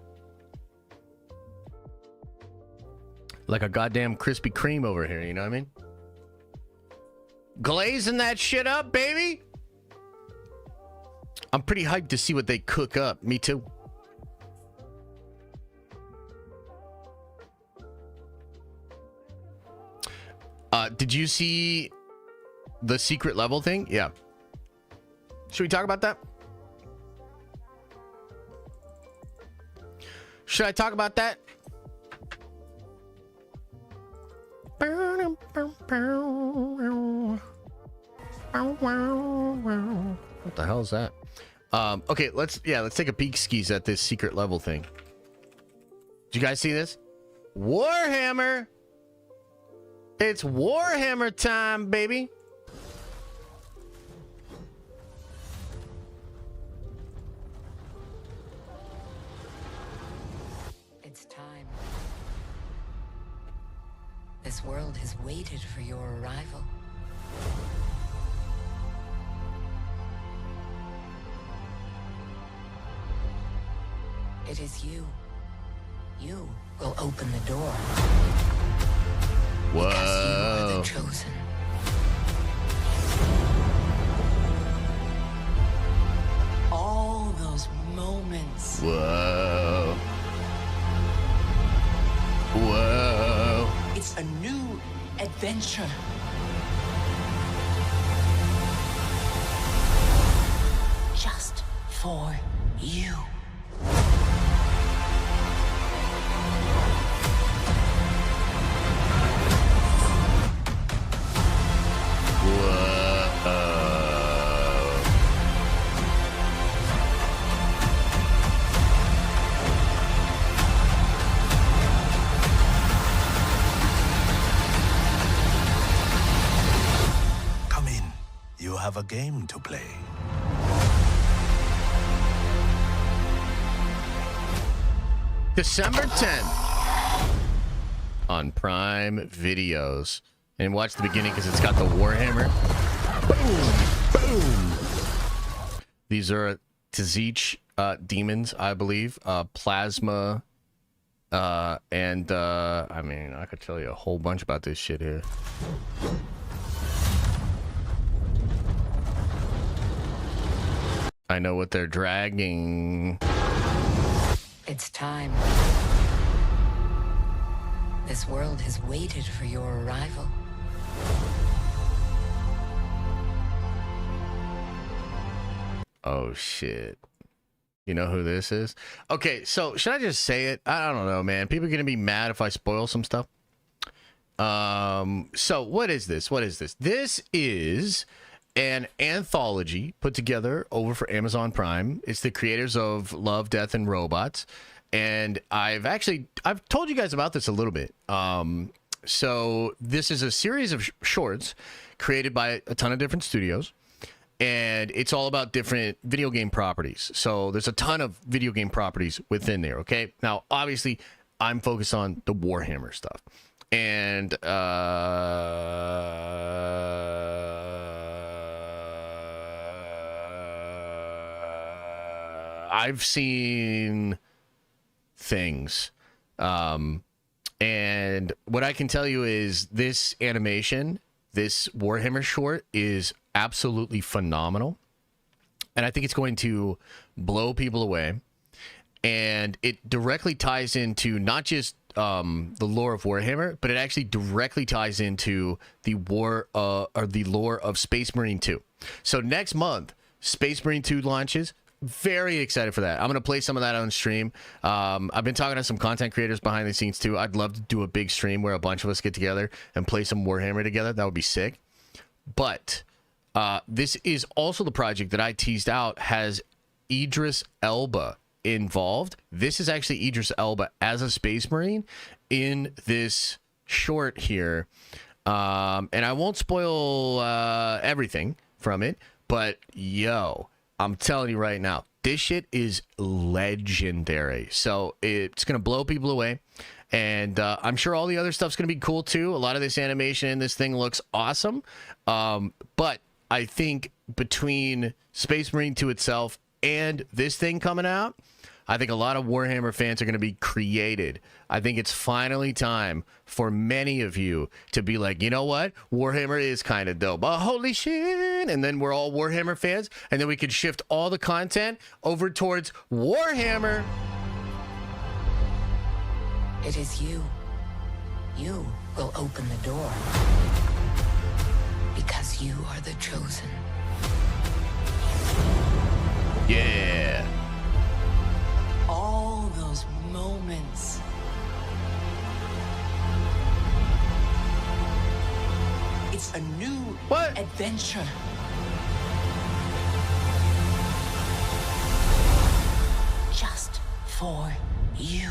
S1: Like a goddamn Krispy Kreme over here, you know what I mean? Glazing that shit up, baby. I'm pretty hyped to see what they cook up. Me too. Did you see the secret level thing? Yeah. Should we talk about that? Should I talk about that? What the hell is that? Okay, let's take a peek skis at this secret level thing. Did you guys see this? Warhammer It's Warhammer time, baby.
S4: It's time. This world has waited for your arrival. It is you. You will open the door.
S1: Whoa.
S4: Because you are the chosen. All those moments.
S1: Whoa. Whoa.
S4: It's a new adventure. Just for you.
S5: Come in. You have a game to play.
S1: December 10th on Prime Videos. And watch the beginning because it's got the Warhammer. Boom! Boom! These are Tzich demons, I believe. Plasma. And I mean, I could tell you a whole bunch about this shit here. I know what they're dragging.
S4: It's time. This world has waited for your arrival.
S1: Oh, shit. You know who this is? Okay, so should I just say it? I don't know, man. People are going to be mad if I spoil some stuff. So what is this? What is this? This is an anthology put together over for Amazon Prime. It's the creators of Love, Death, and Robots. And I've told you guys about this a little bit. So this is a series of shorts created by a ton of different studios. And it's all about different video game properties. So there's a ton of video game properties within there, okay? Now, obviously, I'm focused on the Warhammer stuff. And I've seen things. And what I can tell you is this animation, this Warhammer short is absolutely phenomenal. And I think it's going to blow people away. And it directly ties into not just the lore of Warhammer, but it actually directly ties into the lore of Space Marine 2. So next month, Space Marine 2 launches. Very excited for that. I'm going to play some of that on stream. I've been talking to some content creators behind the scenes too. I'd love to do a big stream where a bunch of us get together and play some Warhammer together. That would be sick. But this is also the project that I teased out has Idris Elba involved. This is actually Idris Elba as a Space Marine in this short here. And I won't spoil everything from it, but yo, I'm telling you right now, this shit is legendary. So it's going to blow people away. And I'm sure all the other stuff's going to be cool too. A lot of this animation in this thing looks awesome. But I think between Space Marine 2 itself and this thing coming out, I think a lot of Warhammer fans are going to be created. I think it's finally time for many of you to be like, you know what? Warhammer is kind of dope. Oh, holy shit. And then we're all Warhammer fans. And then we could shift all the content over towards Warhammer.
S4: It is you. You will open the door. Because you are the chosen.
S1: Yeah.
S4: All those moments. It's a new adventure. Just for you.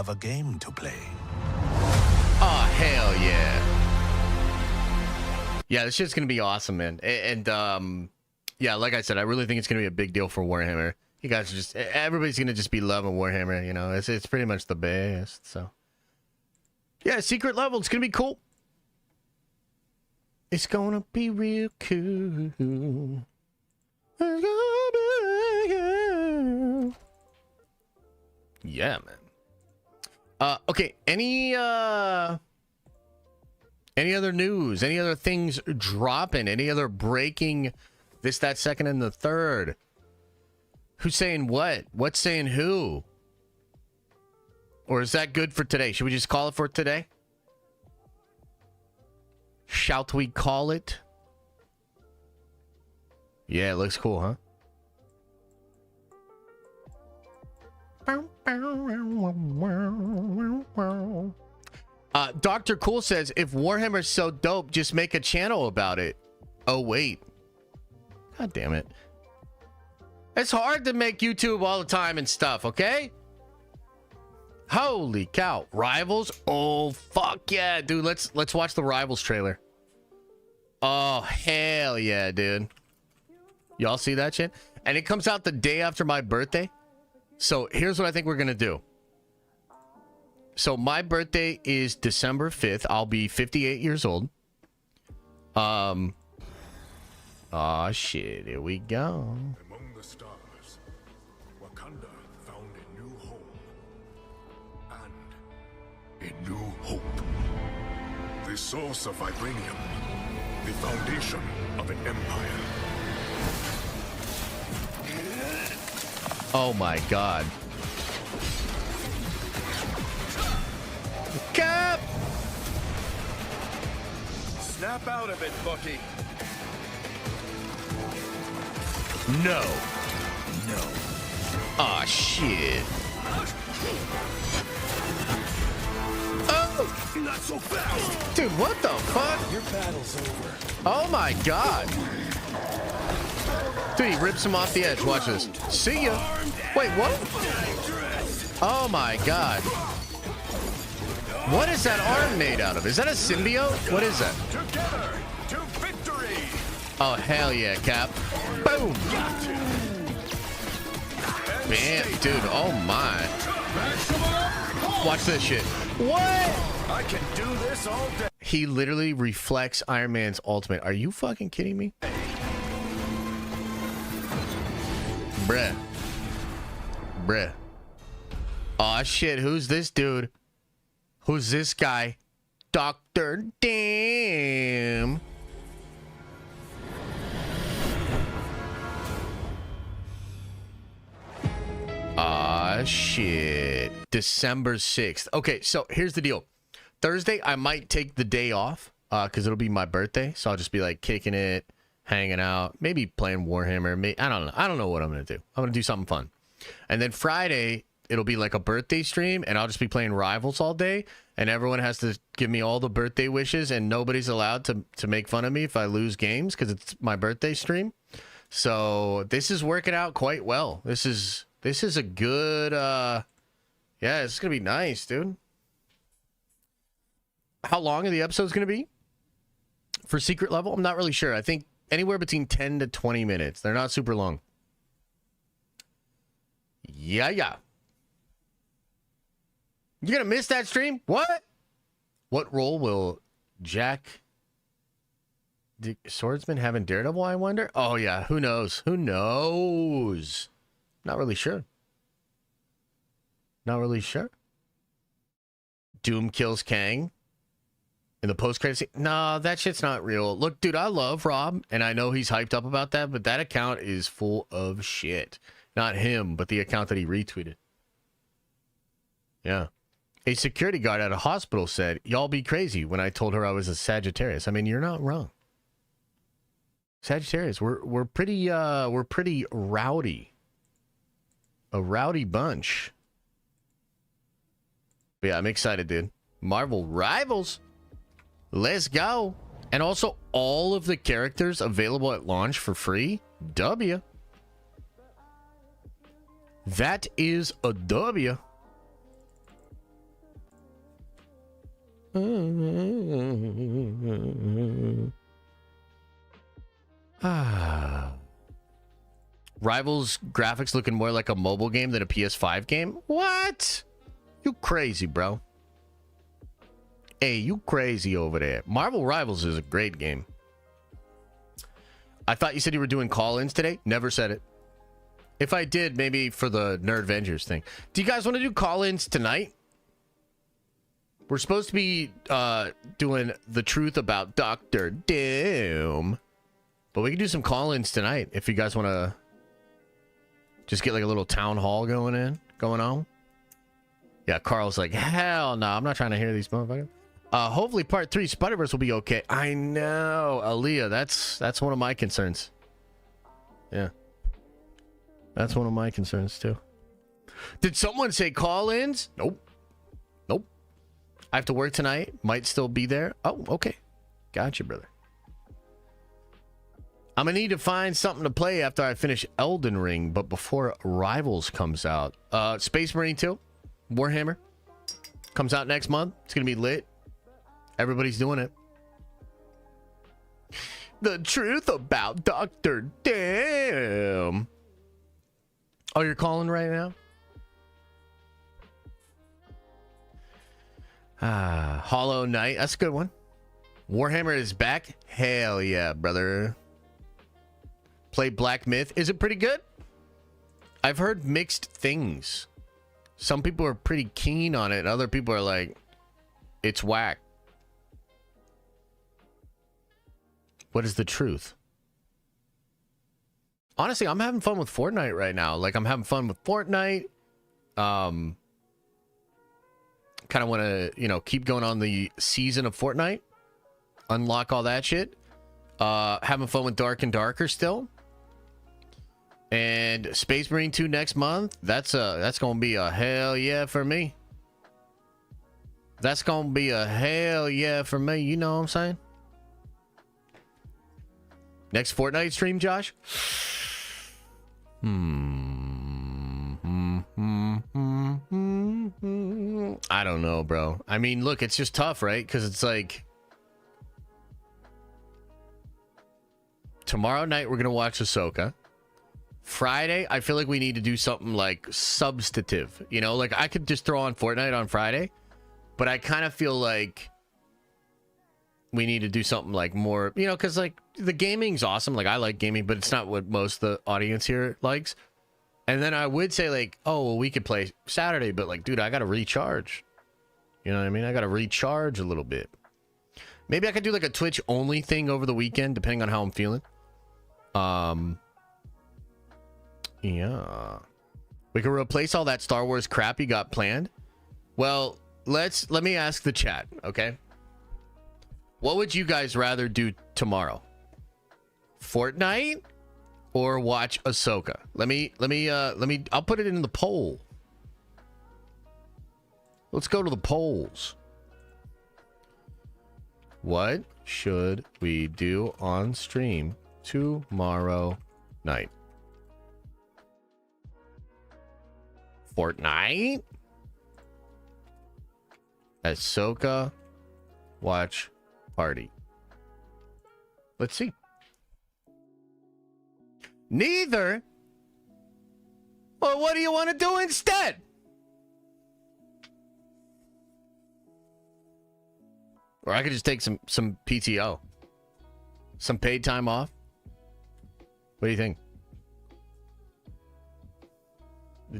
S5: have a game to play.
S1: Oh, hell yeah. Yeah, this shit's going to be awesome, man. And, yeah, like I said, I really think it's going to be a big deal for Warhammer. You guys are just, everybody's going to just be loving Warhammer, you know. It's pretty much the best, so. Yeah, secret level, it's going to be cool. It's going to be real cool. Yeah, man. Okay, any other news? Any other things dropping? Any other breaking this, that, second, and the third? Who's saying what? What's saying who? Or is that good for today? Should we just call it for today? Shall we call it? Yeah, it looks cool, huh? Dr. Cool says, if Warhammer's so dope, just make a channel about it. Oh, wait. God damn it. It's hard to make YouTube all the time and stuff, okay? Holy cow. Rivals? Oh, fuck yeah, dude. Let's watch the Rivals trailer. Oh, hell yeah, dude. Y'all see that shit? And it comes out the day after my birthday. So here's what I think we're going to do. So my birthday is December 5th. I'll be 58 years old. Oh shit, here we go.
S6: Among the stars, Wakanda found a new home and a new hope. The source of vibranium, the foundation of an empire.
S1: Oh my god. Cap!
S6: Snap out of it, Bucky.
S1: No. No. Aw, shit. Oh!
S6: Not so fast!
S1: Dude, what the fuck?
S6: Your battle's over.
S1: Oh my god. Dude, he rips him off the edge. Watch this. See ya. Wait, what? Oh my god. What is that arm made out of? Is that a symbiote? What is that?
S6: Together to victory!
S1: Oh, hell yeah, Cap. Boom. Bam, dude. Oh my. Watch this shit. What?
S6: I can do this all day.
S1: He literally reflects Iron Man's ultimate. Are you fucking kidding me? Bruh. Bruh. Aw, shit. Who's this dude? Who's this guy? Dr. Damn. Ah, shit. December 6th. Okay, so here's the deal. Thursday, I might take the day off because it'll be my birthday. So I'll just be like kicking it, hanging out, maybe playing Warhammer. I don't know. I don't know what I'm going to do. I'm going to do something fun. And then Friday, it'll be like a birthday stream, and I'll just be playing Rivals all day, and everyone has to give me all the birthday wishes, and nobody's allowed to make fun of me if I lose games because it's my birthday stream. So this is working out quite well. This is a good, yeah, it's going to be nice, dude. How long are the episodes going to be? For secret level? I'm not really sure. I think anywhere between 10 to 20 minutes. They're not super long. Yeah. You're going to miss that stream? What? What role will Jack the Swordsman have in Daredevil, I wonder? Oh, yeah. Who knows? Who knows? Not really sure. Not really sure. Doom kills Kang in the post-credits scene. No, that shit's not real. Look, dude, I love Rob, and I know he's hyped up about that, but that account is full of shit. Not him, but the account that he retweeted. Yeah. A security guard at a hospital said, "Y'all be crazy," when I told her I was a Sagittarius. I mean, you're not wrong. Sagittarius, we're pretty rowdy. A rowdy bunch. But yeah, I'm excited, dude. Marvel Rivals. Let's go. And also all of the characters available at launch for free. W. That is a W. Rivals graphics looking more like a mobile game than a PS5 game? What? You crazy, bro. Hey, you crazy over there. Marvel Rivals is a great game. I thought you said you were doing call-ins today. Never said it. If I did, maybe for the Nerd Avengers thing. Do you guys want to do call-ins tonight? We're supposed to be doing the truth about Doctor Doom. But we can do some call-ins tonight if you guys want to just get like a little town hall going on. Yeah, Carl's like, hell no, I'm not trying to hear these motherfuckers. Hopefully part 3 Spider-Verse will be okay. I know, Aaliyah, that's one of my concerns. Yeah. That's one of my concerns too. Did someone say call-ins? Nope. I have to work tonight. Might still be there. Oh, okay. Gotcha, brother. I'm gonna need to find something to play after I finish Elden Ring, but before Rivals comes out. Space Marine 2, Warhammer, comes out next month. It's gonna be lit. Everybody's doing it. The truth about Dr. Doom. Oh, you're calling right now? Hollow Knight. That's a good one. Warhammer is back. Hell yeah, brother. Play Black Myth. Is it pretty good? I've heard mixed things. Some people are pretty keen on it. Other people are like, it's whack. What is the truth? Honestly, I'm having fun with Fortnite right now. Like, I'm having fun with Fortnite. Kind of want to, keep going on the season of Fortnite. Unlock all that shit. Having fun with Dark and Darker still. And Space Marine 2 next month. That's going to be a hell yeah for me. That's going to be a hell yeah for me. You know what I'm saying? Next Fortnite stream, Josh? I don't know, bro. I mean, look, it's just tough, right? Because it's like tomorrow night we're gonna watch Ahsoka. Friday, I feel like we need to do something like substantive. Like I could just throw on Fortnite on Friday, but I kind of feel like we need to do something like more, because like the gaming's awesome. Like I like gaming, but it's not what most of the audience here likes. And then I would say like, oh, well, we could play Saturday, but like, dude, I got to recharge. You know what I mean? I got to recharge a little bit. Maybe I could do like a Twitch only thing over the weekend, depending on how I'm feeling. Yeah. We can replace all that Star Wars crap you got planned. Well, let me ask the chat, okay? What would you guys rather do tomorrow? Fortnite or watch Ahsoka? I'll put it in the poll. Let's go to the polls. What should we do on stream tomorrow night? Fortnite? Ahsoka watch party. Let's see. Neither. Well, what do you want to do instead? Or I could just take some PTO. Some paid time off. What do you think?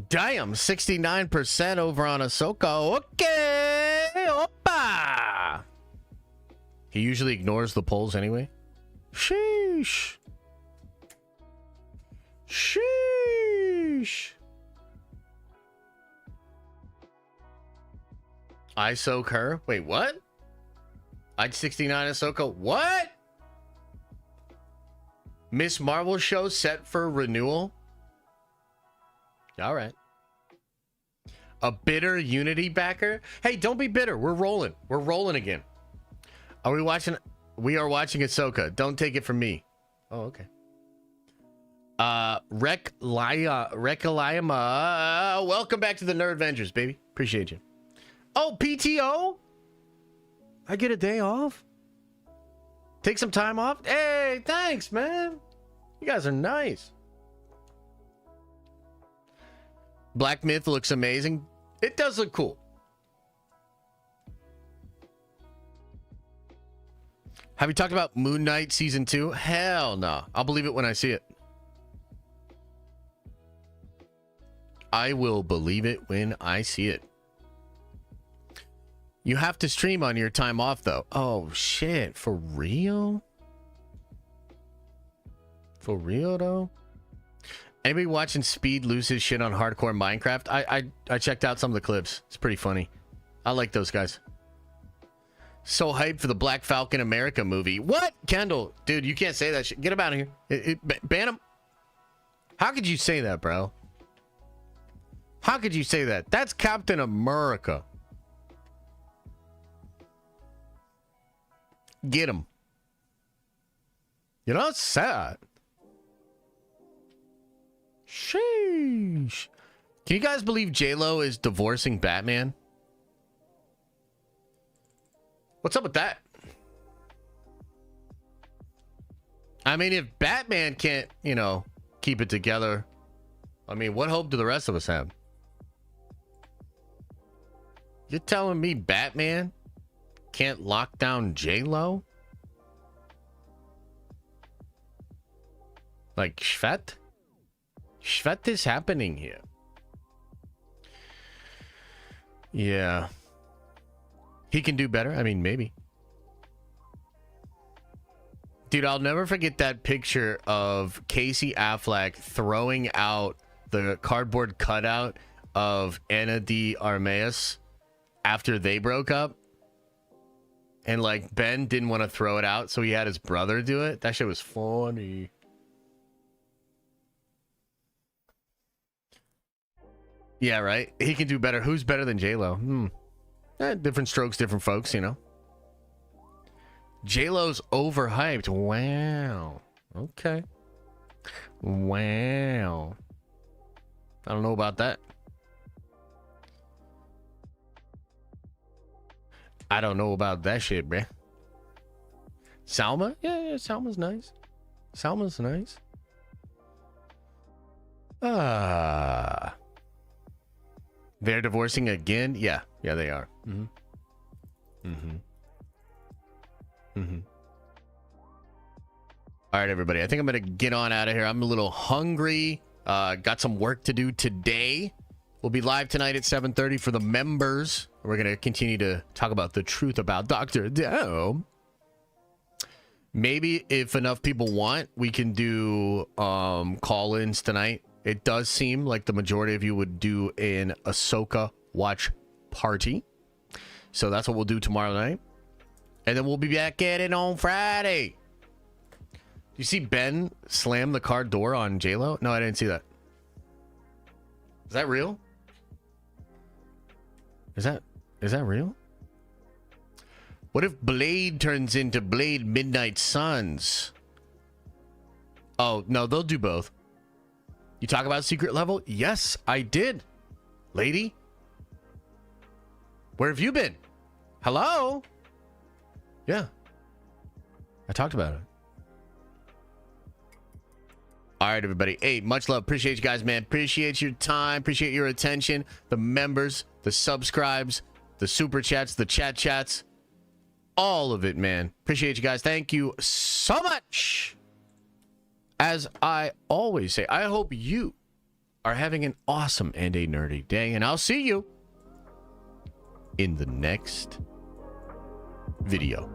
S1: Damn, 69% over on Ahsoka. Okay. Opa. He usually ignores the polls anyway. Sheesh. Sheesh. I soak her. Wait, what? I'd 69 Ahsoka. What? Miss Marvel show set for renewal. All right. A bitter Unity backer. Hey, don't be bitter. We're rolling. We're rolling again. Are we watching? We are watching Ahsoka. Don't take it from me. Oh, okay. Welcome back to the Nerd Avengers, baby. Appreciate you. Oh, PTO? I get a day off? Take some time off? Hey, thanks, man. You guys are nice. Black Myth looks amazing. It does look cool. Have you talked about Moon Knight Season 2? Hell no. I'll believe it when I see it. I will believe it when I see it. You have to stream on your time off, though. Oh, shit. For real? For real, though? Anybody watching Speed lose his shit on hardcore Minecraft? I checked out some of the clips. It's pretty funny. I like those guys. So hyped for the Black Falcon America movie. What? Kendall, dude, you can't say that shit. Get him out of here. Ban him. How could you say that, bro? How could you say that? That's Captain America. Get him. You know, it's sad. Sheesh. Can you guys believe J-Lo is divorcing Batman? What's up with that? I mean, if Batman can't, you know, keep it together, I mean, what hope do the rest of us have? You're telling me Batman can't lock down J-Lo? Like, Shvet? Shvet is happening here. Yeah. He can do better. I mean, maybe. Dude, I'll never forget that picture of Casey Affleck throwing out the cardboard cutout of Ana de Armas after they broke up. And, like, Ben didn't want to throw it out, so he had his brother do it. That shit was funny. Yeah, right? He can do better. Who's better than J-Lo? Different strokes, different folks, you know. J-Lo's overhyped. Wow. Okay. Wow. I don't know about that. I don't know about that shit, bruh. Salma? Yeah, Salma's nice. Salma's nice. They're divorcing again? Yeah, they are. All right, everybody. I think I'm going to get on out of here. I'm a little hungry. Got some work to do today. We'll be live tonight at 7:30 for the members. We're going to continue to talk about the truth about Dr. Doe. Maybe if enough people want, we can do call-ins tonight. It does seem like the majority of you would do an Ahsoka watch party. So that's what we'll do tomorrow night. And then we'll be back at it on Friday. You see Ben slam the car door on J-Lo? No, I didn't see that. Is that real? Is that real? What if Blade turns into Blade Midnight Suns? Oh, no, they'll do both. You talk about secret level? Yes, I did. Lady? Where have you been? Hello? Yeah. I talked about it. All right, everybody. Hey, much love. Appreciate you guys, man. Appreciate your time. Appreciate your attention. The members, the subscribes, the super chats, the chats. All of it, man. Appreciate you guys. Thank you so much. As I always say, I hope you are having an awesome and a nerdy day, and I'll see you in the next video.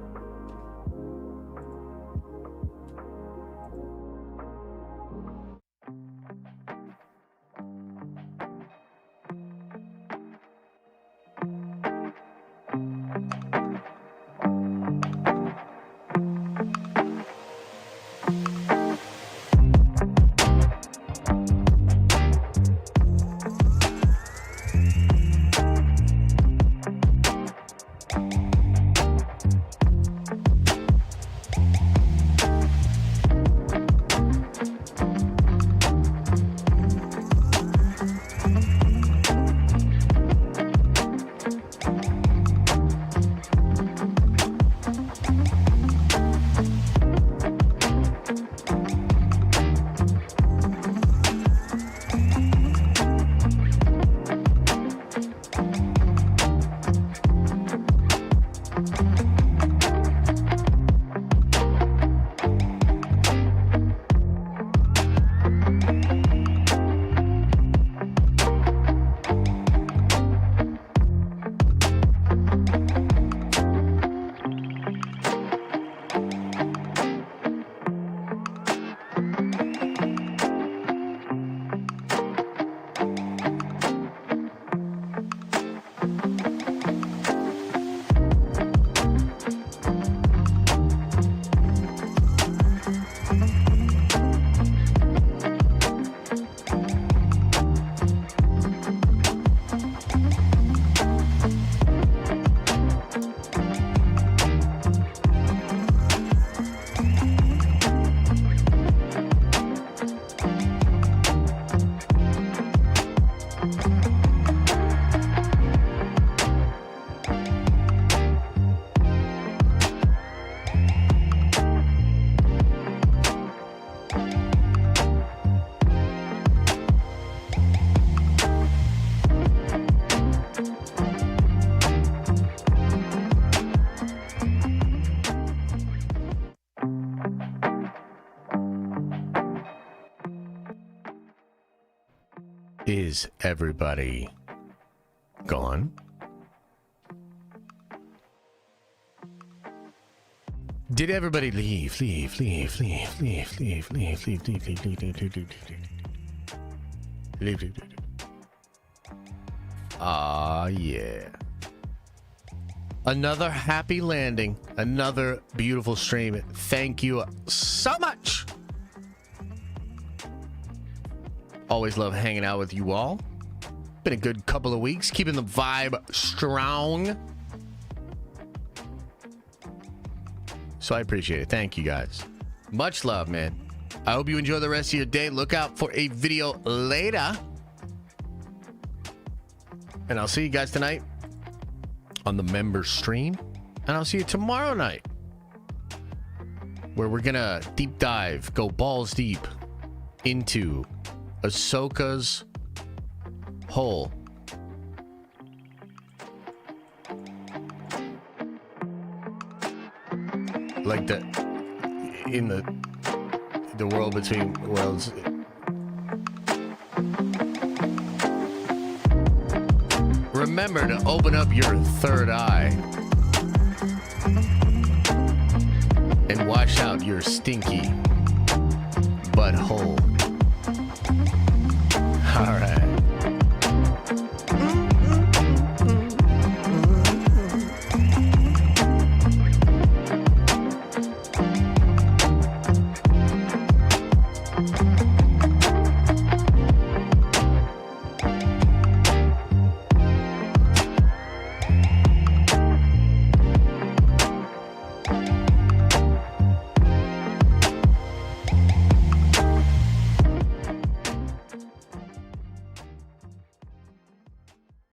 S1: Is everybody gone? Did everybody leave? Leave. Ah, yeah. Another happy landing. Another beautiful stream. Thank you so much. Always love hanging out with you all. Been a good couple of weeks. Keeping the vibe strong. So I appreciate it. Thank you guys. Much love, man. I hope you enjoy the rest of your day. Look out for a video later. And I'll see you guys tonight on the member stream. And I'll see you tomorrow night, where we're gonna deep dive, go balls deep into Ahsoka's hole. Like in the world between worlds. Remember to open up your third eye and wash out your stinky butthole.